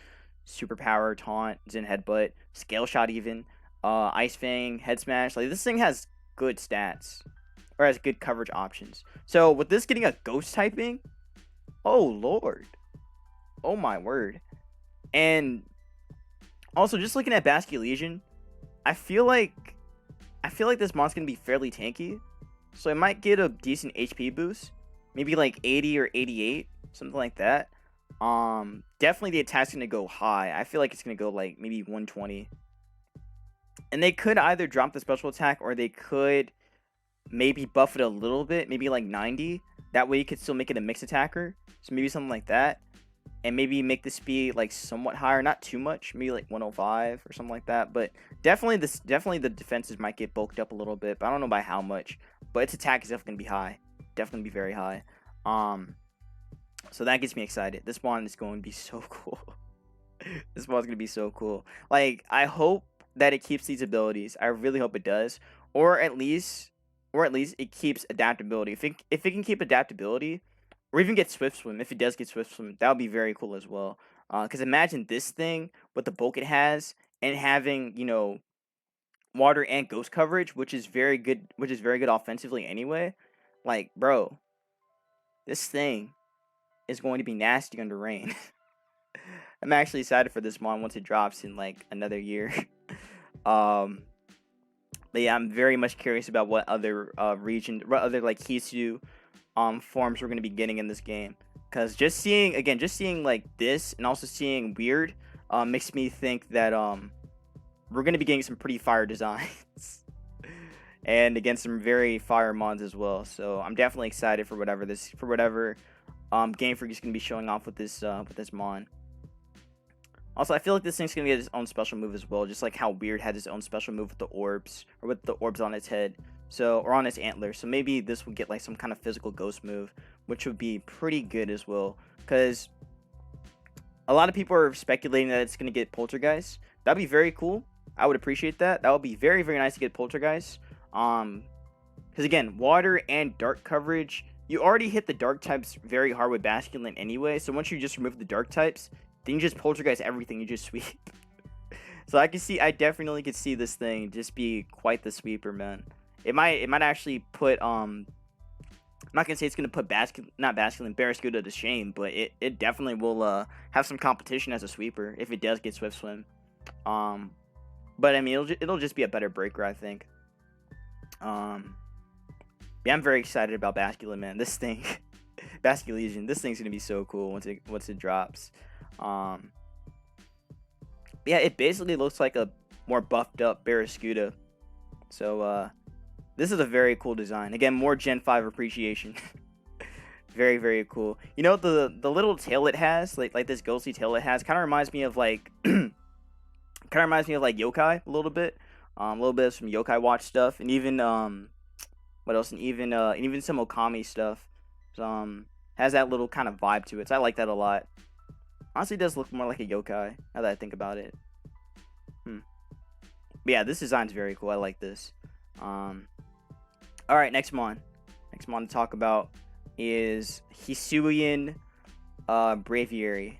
Superpower, Taunt, Zen Headbutt, Scale Shot even, Ice Fang, Head Smash. Like, this thing has good stats, or has good coverage options. So with this getting a ghost typing, oh lord. Oh my word. And also, just looking at Basculegion, I feel like this mon's gonna be fairly tanky. So it might get a decent HP boost. Maybe like 80 or 88, something like that. Definitely the attack's gonna go high. I feel like it's gonna go like maybe 120. And they could either drop the special attack, or they could maybe buff it a little bit, maybe like 90. That way you could still make it a mixed attacker. So maybe something like that. And maybe make the speed like somewhat higher, not too much, maybe like 105 or something like that. But definitely the defenses might get bulked up a little bit, but I don't know by how much. But its attack is definitely gonna be high, definitely be very high. So that gets me excited. This one is going to be so cool. This one's gonna be so cool. Like, I hope that it keeps these abilities. I really hope it does, or at least it keeps adaptability. If it can keep adaptability, or even get Swift Swim, if it does get Swift Swim, that would be very cool as well. Because imagine this thing with the bulk it has, and having, water and ghost coverage, which is very good offensively anyway. Like, bro, this thing is going to be nasty under rain. I'm actually excited for this mon once it drops in like another year. But yeah, I'm very much curious about what other like Hisui forms we're going to be getting in this game, because just seeing like this, and also seeing weird, makes me think that we're going to be getting some pretty fire designs and against some very fire mons as well. So I'm definitely excited for whatever Game Freak is going to be showing off with this mon. Also, I feel like this thing's going to get its own special move as well, just like how Weird had his own special move with the orbs, or with the orbs on its head, or on its antlers. So maybe this will get like some kind of physical ghost move, which would be pretty good as well, because a lot of people are speculating that it's going to get Poltergeist. That'd be very cool. I would appreciate that. That would be very, very nice to get Poltergeist. Because again, water and dark coverage, you already hit the dark types very hard with Basculin anyway, so once you just remove the dark types, then you just Poltergeist everything, you just sweep. So I definitely could see this thing just be quite the sweeper, man. It might actually put, I'm not gonna say it's gonna put Barraskewda to shame, but it definitely will have some competition as a sweeper if it does get Swift Swim. But I mean, it'll just be a better breaker, I think. Yeah, I'm very excited about Basculin, man. This thing, Basculegion, this thing's gonna be so cool once it drops. Yeah, it basically looks like a more buffed up Barraskewda. So this is a very cool design. Again, more Gen 5 appreciation. Very, very cool. You know, the little tail it has, like this ghostly tail it has, kind of reminds me of like yokai a little bit. A little bit of some yokai watch stuff, and even what else? And even some okami stuff. Has that little kind of vibe to it. So I like that a lot. Honestly, it does look more like a yokai now that I think about it. Hmm. But yeah, this design's very cool. I like this. All right, next mon. Next mon to talk about is Hisuian Braviary.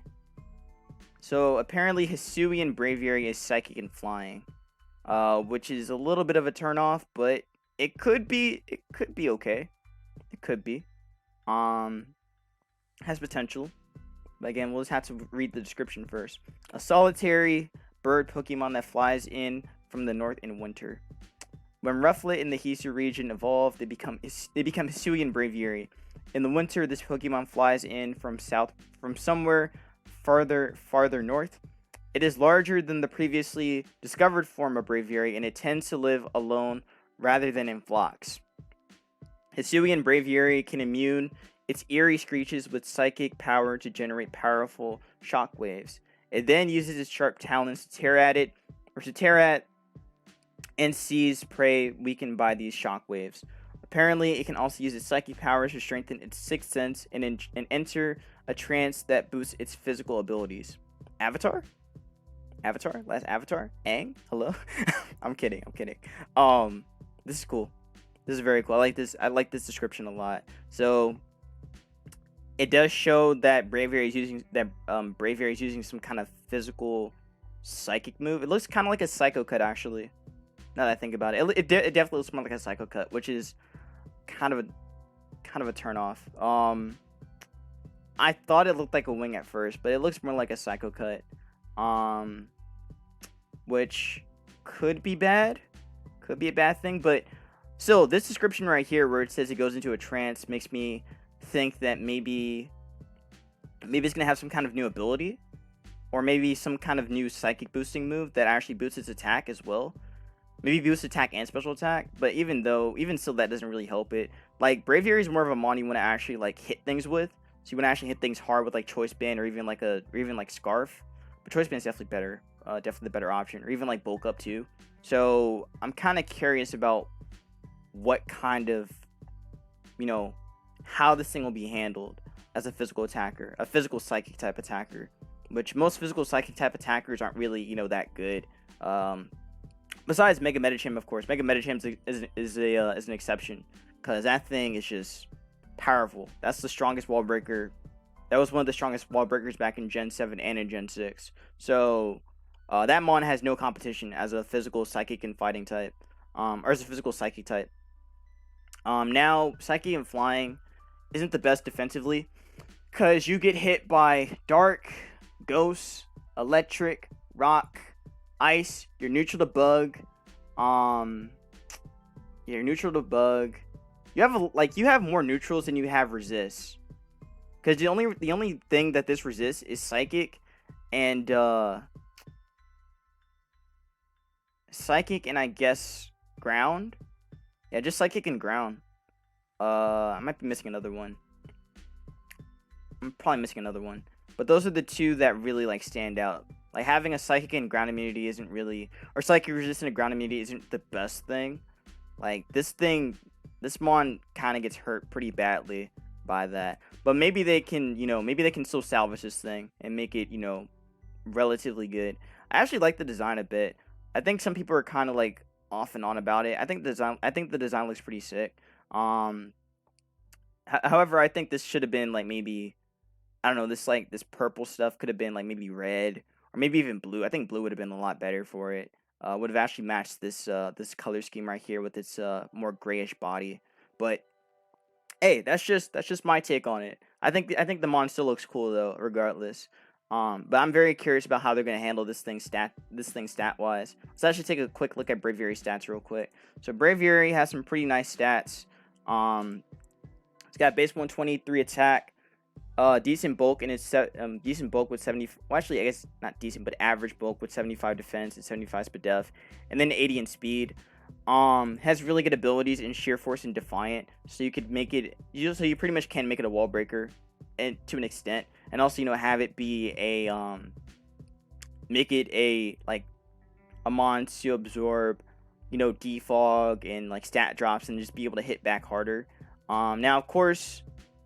So apparently Hisuian Braviary is psychic and flying, which is a little bit of a turnoff, but it could be okay. It could be. Has potential. But again, we'll just have to read the description first. A solitary bird Pokemon that flies in from the north in winter. When Rufflet in the Hisu region evolve, they become Hisuian Braviary. In the winter, this Pokemon flies in from somewhere farther north. It is larger than the previously discovered form of Braviary, and it tends to live alone rather than in flocks. Hisuian Braviary can immune its eerie screeches with psychic power to generate powerful shock waves. It then uses its sharp talons to tear at and seize prey weakened by these shock waves. Apparently, it can also use its psychic powers to strengthen its sixth sense and enter a trance that boosts its physical abilities. Avatar? Last Avatar? Aang? Hello? I'm kidding. This is cool. This is very cool. I like this description a lot. So it does show that Braviary is using some kind of physical psychic move. It looks kind of like a Psycho Cut, actually. Now that I think about it, it definitely looks more like a Psycho Cut, which is kind of a turn off. I thought it looked like a wing at first, but it looks more like a Psycho Cut, which could be bad, could be a bad thing. But still, this description right here, where it says it goes into a trance, makes me think that maybe it's gonna have some kind of new ability, or maybe some kind of new psychic boosting move that actually boosts its attack as well. Maybe boosts attack and special attack, but even still, that doesn't really help it. Like, Braviary is more of a mon you want to actually like hit things with. So you want to actually hit things hard with like Choice Band or even like Scarf. But Choice Band is definitely better, definitely the better option, or even like Bulk Up too. So I'm kind of curious about what kind of, how this thing will be handled as a physical attacker, a physical psychic type attacker, which most physical psychic type attackers aren't really that good. Besides Mega Medicham, of course. Mega Medicham is an exception, because that thing is just powerful. That's the strongest wall breaker. That was one of the strongest wall breakers back in Gen 7 and in Gen 6. So that mon has no competition as a physical psychic and fighting type, or as a physical psychic type. Now psychic and flying isn't the best defensively, because you get hit by dark, ghost, electric, rock, ice. You're neutral to bug. You're neutral to bug. You have more neutrals than you have resists. Because the only thing that this resists is psychic and I guess ground. Yeah, just psychic and ground. I might be missing another one. I'm probably missing another one. But those are the two that really stand out. Like, having a psychic and ground immunity isn't really, or psychic resistant to ground immunity isn't the best thing. Like, this mon kind of gets hurt pretty badly by that. But maybe they can, still salvage this thing and make it, relatively good. I actually like the design a bit. I think some people are kind of off and on about it. I think the design looks pretty sick. However, I think this should have been maybe, I don't know, this purple stuff could have been maybe red or maybe even blue. I think blue would have been a lot better for it. Would have actually matched this color scheme right here with its more grayish body. But hey, that's just my take on it. I think the mon still looks cool though, regardless. But I'm very curious about how they're gonna handle this thing stat wise. Let's actually take a quick look at Braviary stats real quick. So Braviary has some pretty nice stats. It's got base 123 attack, decent bulk, and it's decent bulk with 70. Well, actually, I guess not decent, but average bulk with 75 defense and 75 speed def, and then 80 in speed. Has really good abilities in Sheer Force and Defiant, so you could make it. So you pretty much can make it a wall breaker, and to an extent, and also have it be a make it a like a mon to absorb, defog and like stat drops and just be able to hit back harder. Now of course,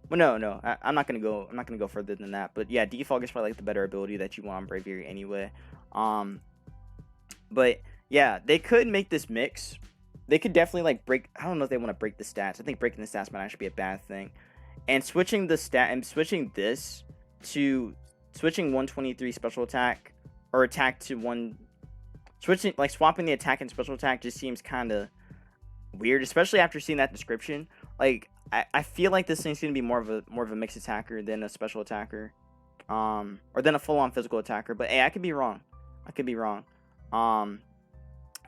well no, I'm not gonna go. I'm not gonna go further than that. But yeah, defog is probably like the better ability that you want on Braviary anyway. But yeah, they could make this mix. They could definitely like break. I don't know if they want to break the stats. I think breaking the stats might actually be a bad thing. And switching the stat and switching this to switching 123 special attack or attack to one. Switching like swapping the attack and special attack just seems kind of weird, especially after seeing that description. Like I feel like this thing's gonna be more of a mixed attacker than a special attacker, or than a full on physical attacker. But hey, I could be wrong. I could be wrong. I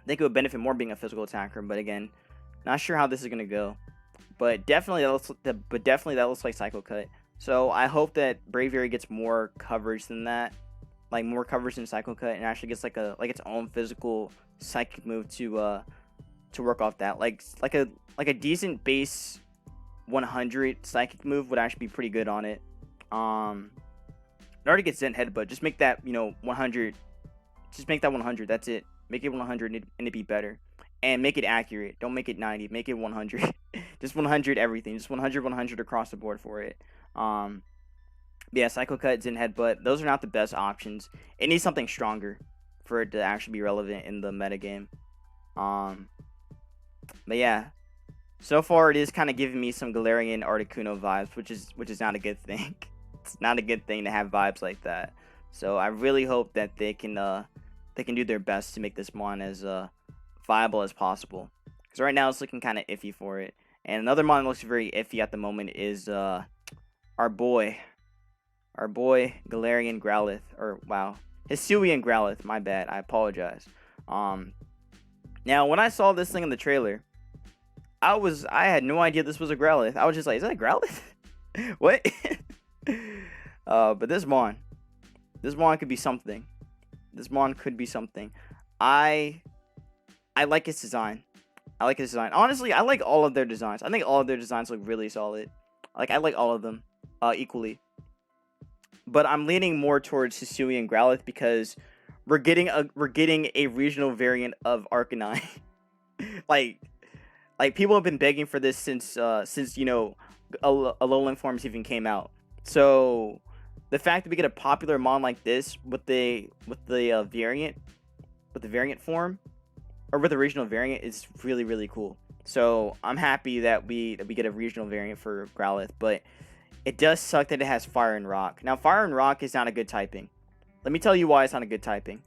think it would benefit more being a physical attacker, but again, not sure how this is gonna go. But definitely that looks like Psycho Cut. So I hope that Braviary gets more coverage than that, like more coverage than Psycho Cut, and actually gets like its own physical psychic move to work off that. Like a decent base 100 psychic move would actually be pretty good on it. It already gets Zen Headbutt. Just make that 100. Just make that 100. That's it. Make it 100 and it'd be better. And make it accurate. Don't make it 90. Make it 100. Just 100 everything. Just 100 across the board for it. Yeah, Psycho Cut, Zen Headbutt. Those are not the best options. It needs something stronger for it to actually be relevant in the metagame. But yeah. So far it is kind of giving me some Galarian Articuno vibes, which is not a good thing. It's not a good thing to have vibes like that. So I really hope that they can do their best to make this mon as viable as possible. Because right now it's looking kind of iffy for it. And another mon that looks very iffy at the moment is our boy Galarian Growlithe. Or wow, Hisuian Growlithe. My bad. I apologize. Now when I saw this thing in the trailer, I had no idea this was a Growlithe. I was just like, is that a Growlithe? What? But this mon could be something. This mon could be something. I like its design. Honestly, I like all of their designs. I think all of their designs look really solid. Like I like all of them equally. But I'm leaning more towards Hisuian Growlithe because we're getting a regional variant of Arcanine. like people have been begging for this since Alolan forms even came out. So the fact that we get a popular mon like this with the variant form, or with a regional variant, is really, really cool. So I'm happy that we get a regional variant for Growlithe, but it does suck that it has Fire and Rock. Now, Fire and Rock is not a good typing. Let me tell you why it's not a good typing.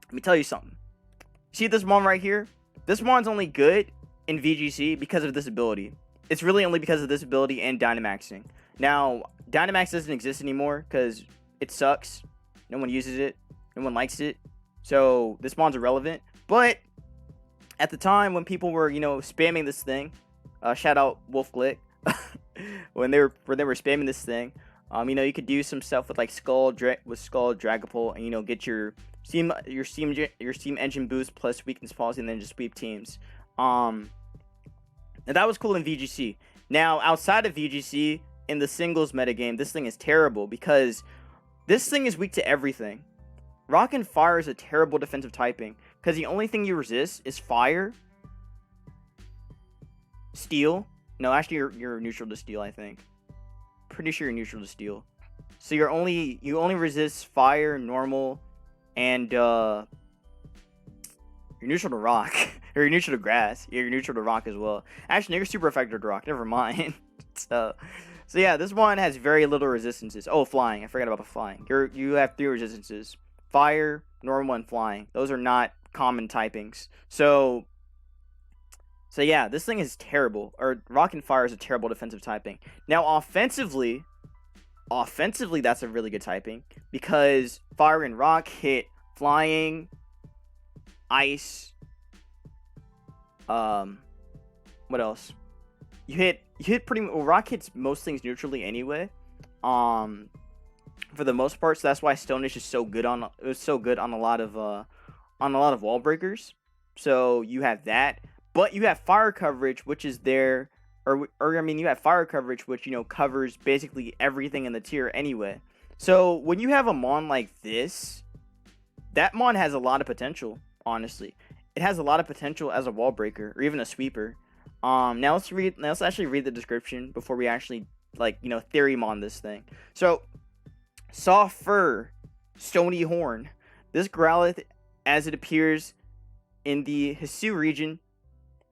Let me tell you something. See this mon right here? This mon's only good in VGC because of this ability. It's really only because of this ability and Dynamaxing. Now, Dynamax doesn't exist anymore because it sucks. No one uses it. No one likes it. So this mon's irrelevant. But at the time when people were, spamming this thing, shout out Wolf Glick, when they were spamming this thing, you could do some stuff with like Skull Dragapult, and get your steam engine boost plus weakness policy, and then just sweep teams. And that was cool in VGC. Now outside of VGC, in the singles metagame, this thing is terrible because this thing is weak to everything. Rock and Fire is a terrible defensive typing because the only thing you resist is Fire, Steel. No, actually, you're neutral to Steel. I think. Pretty sure you're neutral to Steel. So you only resist Fire, Normal, and you're neutral to Rock. Or you're neutral to Grass. Yeah, you're neutral to Rock as well. Actually, you're super effective to Rock. Never mind. So yeah, this one has very little resistances. Oh, Flying. I forgot about the Flying. You have 3 resistances: Fire, Normal, and Flying. Those are not common typings. So yeah, this thing is terrible. Or Rock and Fire is a terrible defensive typing. Now offensively, that's a really good typing because Fire and Rock hit Flying, Ice. What else? You hit pretty. Well, Rock hits most things neutrally anyway. For the most part, so that's why Stone Edge is so good on a lot of wall breakers. So you have that, but you have fire coverage, which is there, or I mean, you have fire coverage, which covers basically everything in the tier anyway. So when you have a mon like this, that mon has a lot of potential. Honestly, it has a lot of potential as a wall breaker or even a sweeper. Now let's actually read the description before we actually theory mon this thing. So, soft fur, stony horn. This Growlithe, as it appears in the Hisu region,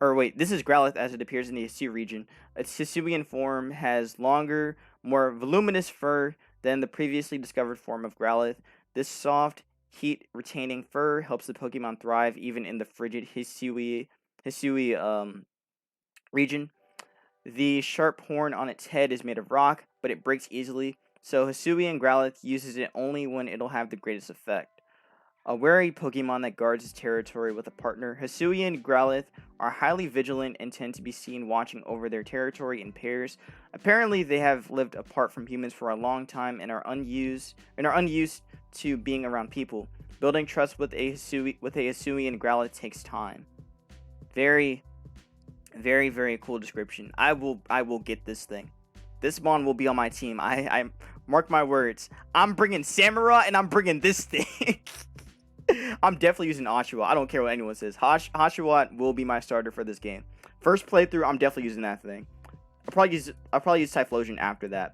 or wait, this is Growlithe as it appears in the Hisu region. Its Hisuian form has longer, more voluminous fur than the previously discovered form of Growlithe. This soft, heat-retaining fur helps the Pokemon thrive even in the frigid Hisui region. The sharp horn on its head is made of rock, but it breaks easily, so Hisuian Growlithe uses it only when it'll have the greatest effect. A wary Pokemon that guards its territory with a partner, Hisuian Growlithe are highly vigilant and tend to be seen watching over their territory in pairs. Apparently, they have lived apart from humans for a long time and are unused to being around people. Building trust with a Hisuian Growlithe takes time. Very, very, very cool description. I will get this thing. This mon will be on my team. I mark my words. I'm bringing Samura and I'm bringing this thing. I'm definitely using Oshawott. I don't care what anyone says. Oshawott will be my starter for this game. First playthrough, I'm definitely using that thing. I'll probably use Typhlosion after that,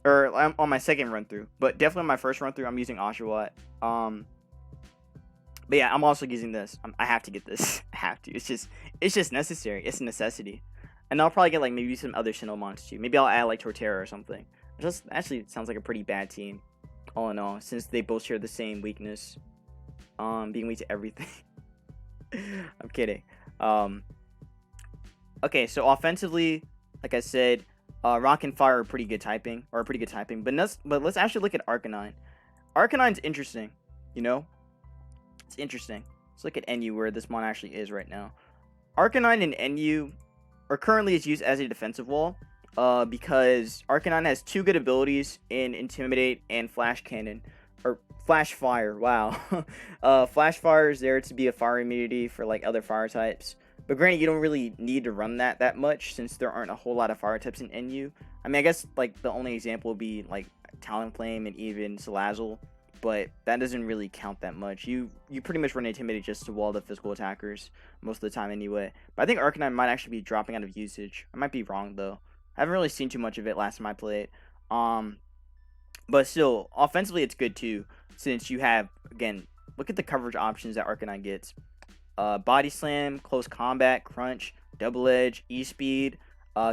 or on my second run through. But definitely on my first run through, I'm using Oshawott. But yeah, I'm also using this. I have to get this. I have to. It's just necessary. It's a necessity. And I'll probably get maybe some other Sinnohmons too. Maybe I'll add Torterra or something. It just actually sounds like a pretty bad team, all in all, since they both share the same weakness. Being weak to everything. I'm kidding. Okay, so offensively, like I said, Rock and Fire are pretty good typing, But let's actually look at Arcanine. Arcanine's interesting, It's interesting. Let's look at NU, where this mon actually is right now. Arcanine and NU are currently used as a defensive wall, because Arcanine has two good abilities in Intimidate and Flash Cannon. Or Flash Fire, wow. Flash Fire is there to be a fire immunity for other fire types. But granted, you don't really need to run that much since there aren't a whole lot of fire types in NU. I mean, I guess the only example would be Talonflame and even Salazzle, but that doesn't really count that much. You pretty much run Intimidate just to wall the physical attackers most of the time anyway. But I think Arcanine might actually be dropping out of usage. I might be wrong though. I haven't really seen too much of it last time I played. But still, offensively, it's good too, since you have, again, look at the coverage options that Arcanine gets. Body Slam, Close Combat, Crunch, Double Edge, E-Speed,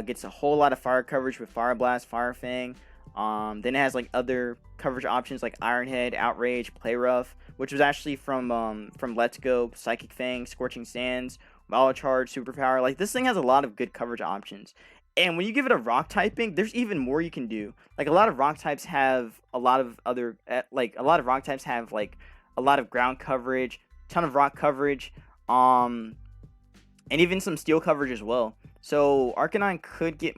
gets a whole lot of fire coverage with Fire Blast, Fire Fang. Then it has other coverage options like Iron Head, Outrage, Play Rough, which was actually from Let's Go, Psychic Fang, Scorching Sands, Wild Charge, Superpower. This thing has a lot of good coverage options. And when you give it a rock typing, there's even more you can do. A lot of rock types have a lot of other, a lot of rock types have a lot of ground coverage, ton of rock coverage, and even some steel coverage as well. So Arcanine could get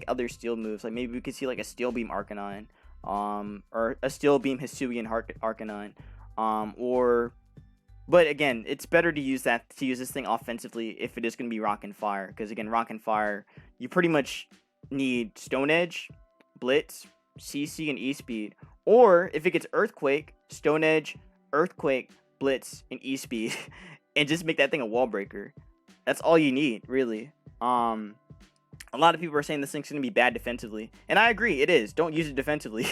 other steel moves. Maybe we could see a Steel Beam Arcanine, or a Steel Beam Hisuian Arcanine, But again, it's better to use this thing offensively if it is going to be Rock and Fire, because again, Rock and Fire, you pretty much need Stone Edge, Blitz, CC, and E-Speed. Or if it gets Earthquake, Stone Edge, Earthquake, Blitz, and E-Speed, and just make that thing a wall breaker. That's all you need, really. A lot of people are saying this thing's going to be bad defensively, and I agree, it is. Don't use it defensively.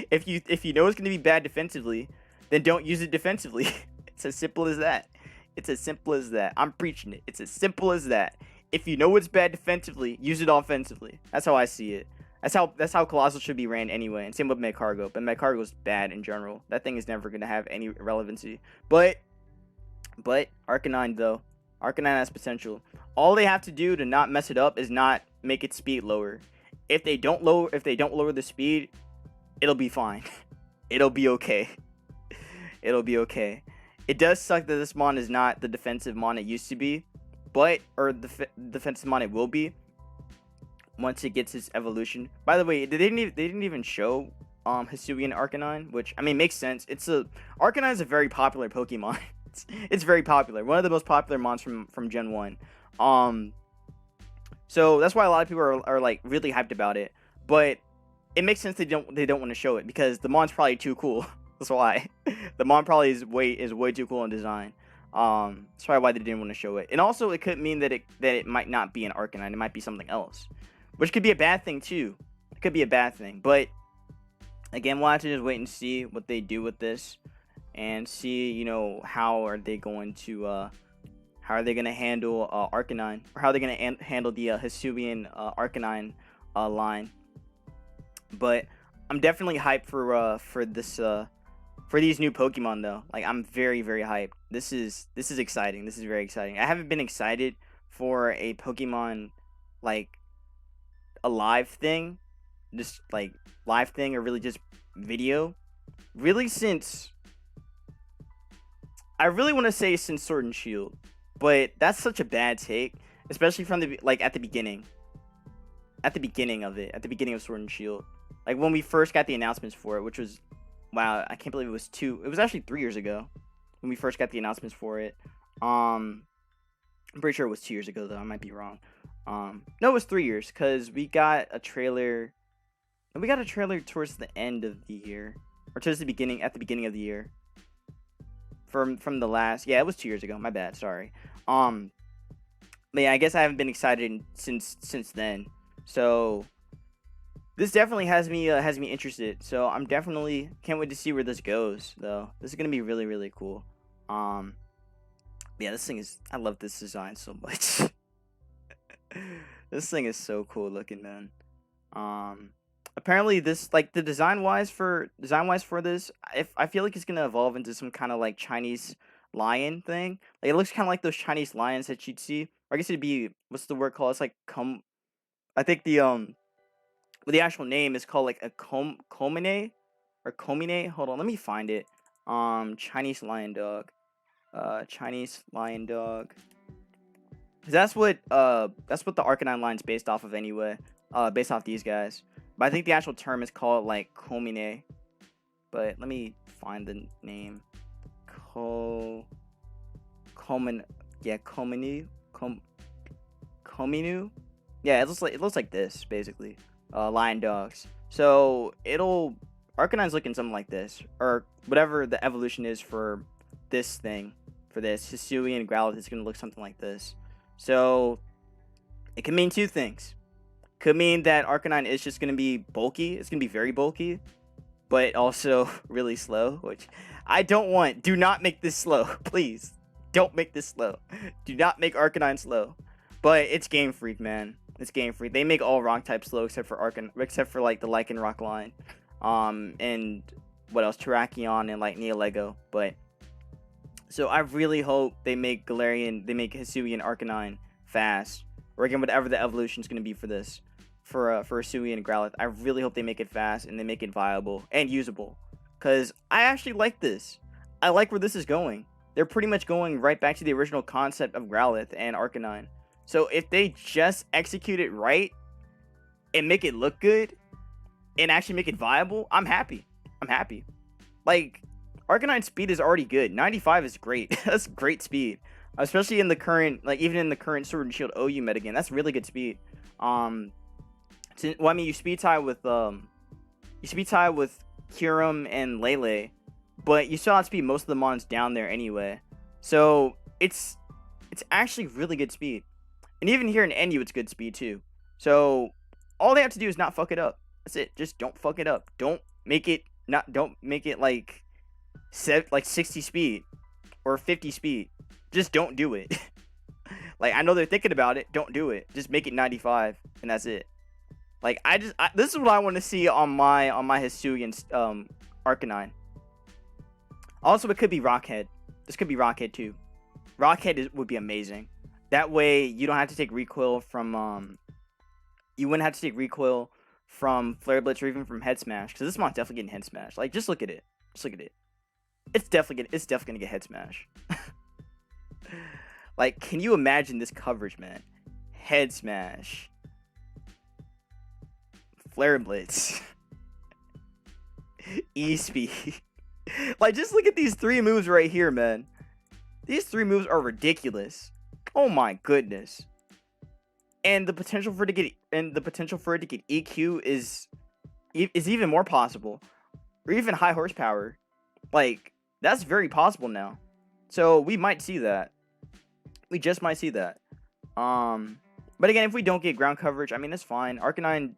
If you know it's going to be bad defensively, then don't use it defensively. It's as simple as that. It's as simple as that. I'm preaching it. It's as simple as that. If you know it's bad defensively, use it offensively. That's how I see it. That's how Colossal should be ran anyway. And same with Magcargo. But Magcargo's bad in general. That thing is never gonna have any relevancy. But Arcanine though. Arcanine has potential. All they have to do to not mess it up is not make its speed lower. If they don't lower the speed, it'll be fine. It'll be okay. It'll be okay. It does suck that this mon is not the defensive mon it used to be, or the defensive mon it will be once it gets its evolution. By the way, they didn't even show Hisuian Arcanine, which I mean makes sense. Arcanine is a very popular Pokemon. It's very popular. One of the most popular mons from Gen 1. Um, so that's why a lot of people are like really hyped about it. But it makes sense they don't want to show it because the mon's probably too cool. That's why. The mon probably is way too cool in design. That's probably why they didn't want to show it. And also it could mean that it might not be an Arcanine. It might be something else. Which could be a bad thing too. It could be a bad thing. But again, we'll have to just wait and see what they do with this. And see, you know, how are they going to handle Arcanine, or how they're going to handle the Hisuian Arcanine line. But I'm definitely hyped for this for these new Pokemon though. Like I'm very hyped. This is exciting. This is very exciting. I haven't been excited for a Pokemon like a live thing, just like live thing, or really just video, really since I really want to say since Sword and Shield, but that's such a bad take, especially from the at the beginning of Sword and Shield, like when we first got the announcements for it, which was, wow, I can't believe it was actually 3 years ago when we first got the announcements for it. I'm pretty sure it was 2 years ago though. I might be wrong. No, it was 3 years because we got a trailer. We got a trailer towards the end of the year, or towards the beginning of the year. From the last, yeah, it was 2 years ago. My bad, sorry. But yeah, I guess I haven't been excited since then. So this definitely has me interested. So I'm definitely can't wait to see where this goes. Though this is gonna be really cool. Yeah, I love this design so much. This thing is so cool looking, man. Apparently this, like, the design wise for this, I feel like it's gonna evolve into some kind of like Chinese lion thing. Like it looks kind of like those Chinese lions that you'd see. Or I guess it'd be, what's the word called? It's like I think the actual name is called like a komine or komine. Hold on, let me find it. Chinese lion dog. Chinese lion dog. 'Cause that's what the Arcanine line's based off of anyway. Based off these guys. But I think the actual term is called like komine. But let me find the name. Kominu. Yeah, it looks like this basically. Lion dogs. So Arcanine's looking something like this, or whatever the evolution is for this thing. For this Hisuian and Growlithe, it's gonna look something like this. So it can mean two things. Could mean that Arcanine is just going to be bulky. It's going to be very bulky, but also really slow, which I don't want. Do not make this slow. Please. Don't make this slow. Do not make Arcanine slow. But it's Game Freak, man. It's Game Freak. They make all rock types slow except for like the Lycanroc line. And what else? Terrakion and like Neolego. But so I really hope they make Hisuian Arcanine fast. Or again, whatever the evolution is going to be for this. For Hisuian and Growlithe. I really hope they make it fast and they make it viable and usable. Because I actually like this. I like where this is going. They're pretty much going right back to the original concept of Growlithe and Arcanine. So if they just execute it right and make it look good and actually make it viable, I'm happy. Like, Arcanine's speed is already good. 95 is great. That's great speed. Especially in the current, like, even in the current Sword and Shield OU metagame. That's really good speed. Well, I mean, you speed tie with Kyurem and Lele, but you still outspeed most of the mons down there anyway. So it's actually really good speed. And even here in NU, it's good speed too. So all they have to do is not fuck it up. That's it. Just don't fuck it up. Don't make it like 60 speed or 50 speed. Just don't do it. Like, I know they're thinking about it. Don't do it. Just make it 95, and that's it. Like, this is what I want to see on my Hisuian Arcanine. Also, it could be Rockhead. This could be Rockhead too. Rockhead would be amazing. That way, you don't have to take recoil from you wouldn't have to take recoil from Flare Blitz or even from Head Smash, because this mon's definitely getting Head Smash. Like, just look at it. It's definitely gonna get Head Smash. Like, can you imagine this coverage, man? Head Smash. Flare Blitz. E-Speed. Like, just look at these three moves right here, man. These 3 moves are ridiculous. Oh my goodness. And the potential for it to get EQ is even more possible, or even high horsepower. Like, that's very possible now. So we might see that. We just might see that. But again, if we don't get ground coverage, I mean, that's fine. Arcanine,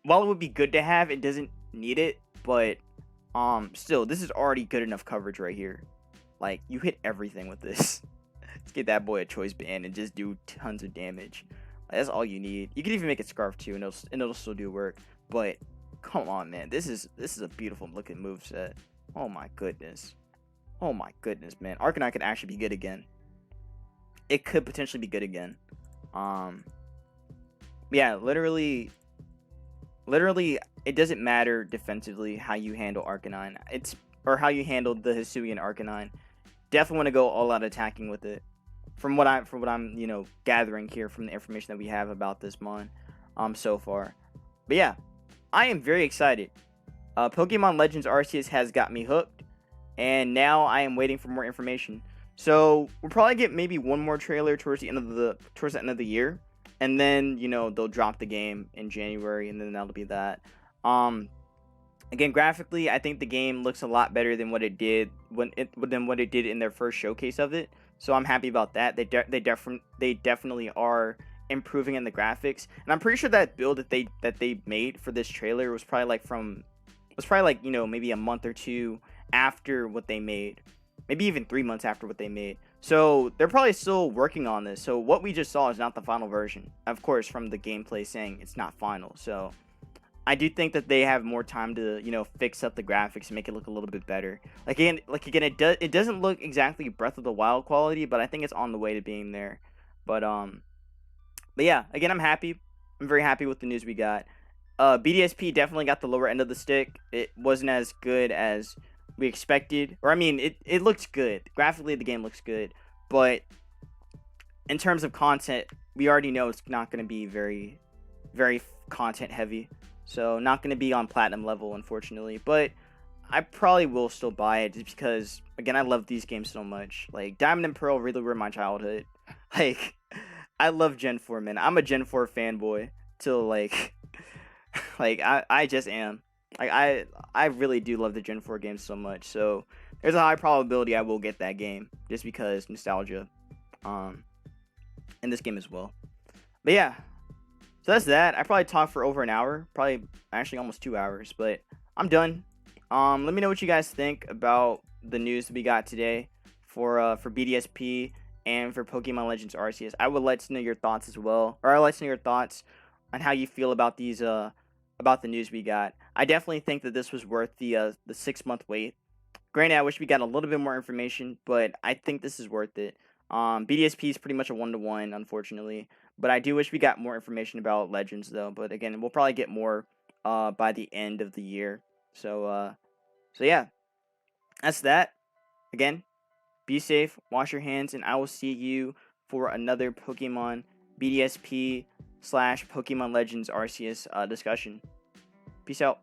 while it would be good to have, it doesn't need it. But still, this is already good enough coverage right here. Like, you hit everything with this. Let's get that boy a choice band and just do tons of damage. Like, that's all you need. You can even make it Scarf too, and it'll still do work. But come on, man, this is a beautiful looking moveset. Oh my goodness. Oh my goodness, man. Arcanine could actually be good again. It could potentially be good again. Yeah, literally, it doesn't matter defensively how you handle Arcanine. Or how you handled the Hisuian Arcanine. Definitely want to go all out attacking with it. From what I'm gathering here from the information that we have about this mon so far. But yeah, I am very excited. Pokemon Legends Arceus has got me hooked, and now I am waiting for more information. So we'll probably get maybe one more trailer towards the end of the year, and then they'll drop the game in January, and then that'll be that. Again, graphically, I think the game looks a lot better than what it did in their first showcase of it. So I'm happy about that. They definitely are improving in the graphics, and I'm pretty sure that build that they made for this trailer was probably like maybe a month or two after what they made, maybe even 3 months after what they made. So they're probably still working on this. So what we just saw is not the final version, of course, from the gameplay saying it's not final. So I do think that they have more time to, fix up the graphics and make it look a little bit better. Again, it doesn't look exactly Breath of the Wild quality, but I think it's on the way to being there. But yeah, again, I'm happy. I'm very happy with the news we got. BDSP definitely got the lower end of the stick. It wasn't as good as we expected. Or, I mean, it looks good. Graphically, the game looks good. But in terms of content, we already know it's not going to be very, very content heavy. So, not going to be on platinum level, unfortunately. But I probably will still buy it just because, again, I love these games so much. Like, Diamond and Pearl really were my childhood. Like, I love Gen 4, man. I'm a Gen 4 fanboy till, like I just am. Like, I really do love the Gen 4 games so much. So, there's a high probability I will get that game just because nostalgia. In this game as well. But yeah. So that's that. I probably talked for over an hour, probably actually almost 2 hours, but I'm done. Let me know what you guys think about the news that we got today for BDSP and for Pokemon Legends Arceus. I would like to know your thoughts as well, or I'd like to know your thoughts on how you feel about these about the news we got. I definitely think that this was worth the 6-month wait. Granted, I wish we got a little bit more information, but I think this is worth it. BDSP is pretty much a 1-to-1, unfortunately. But I do wish we got more information about Legends, though. But again, we'll probably get more by the end of the year. So yeah, that's that. Again, be safe, wash your hands, and I will see you for another Pokemon BDSP / Pokemon Legends Arceus discussion. Peace out.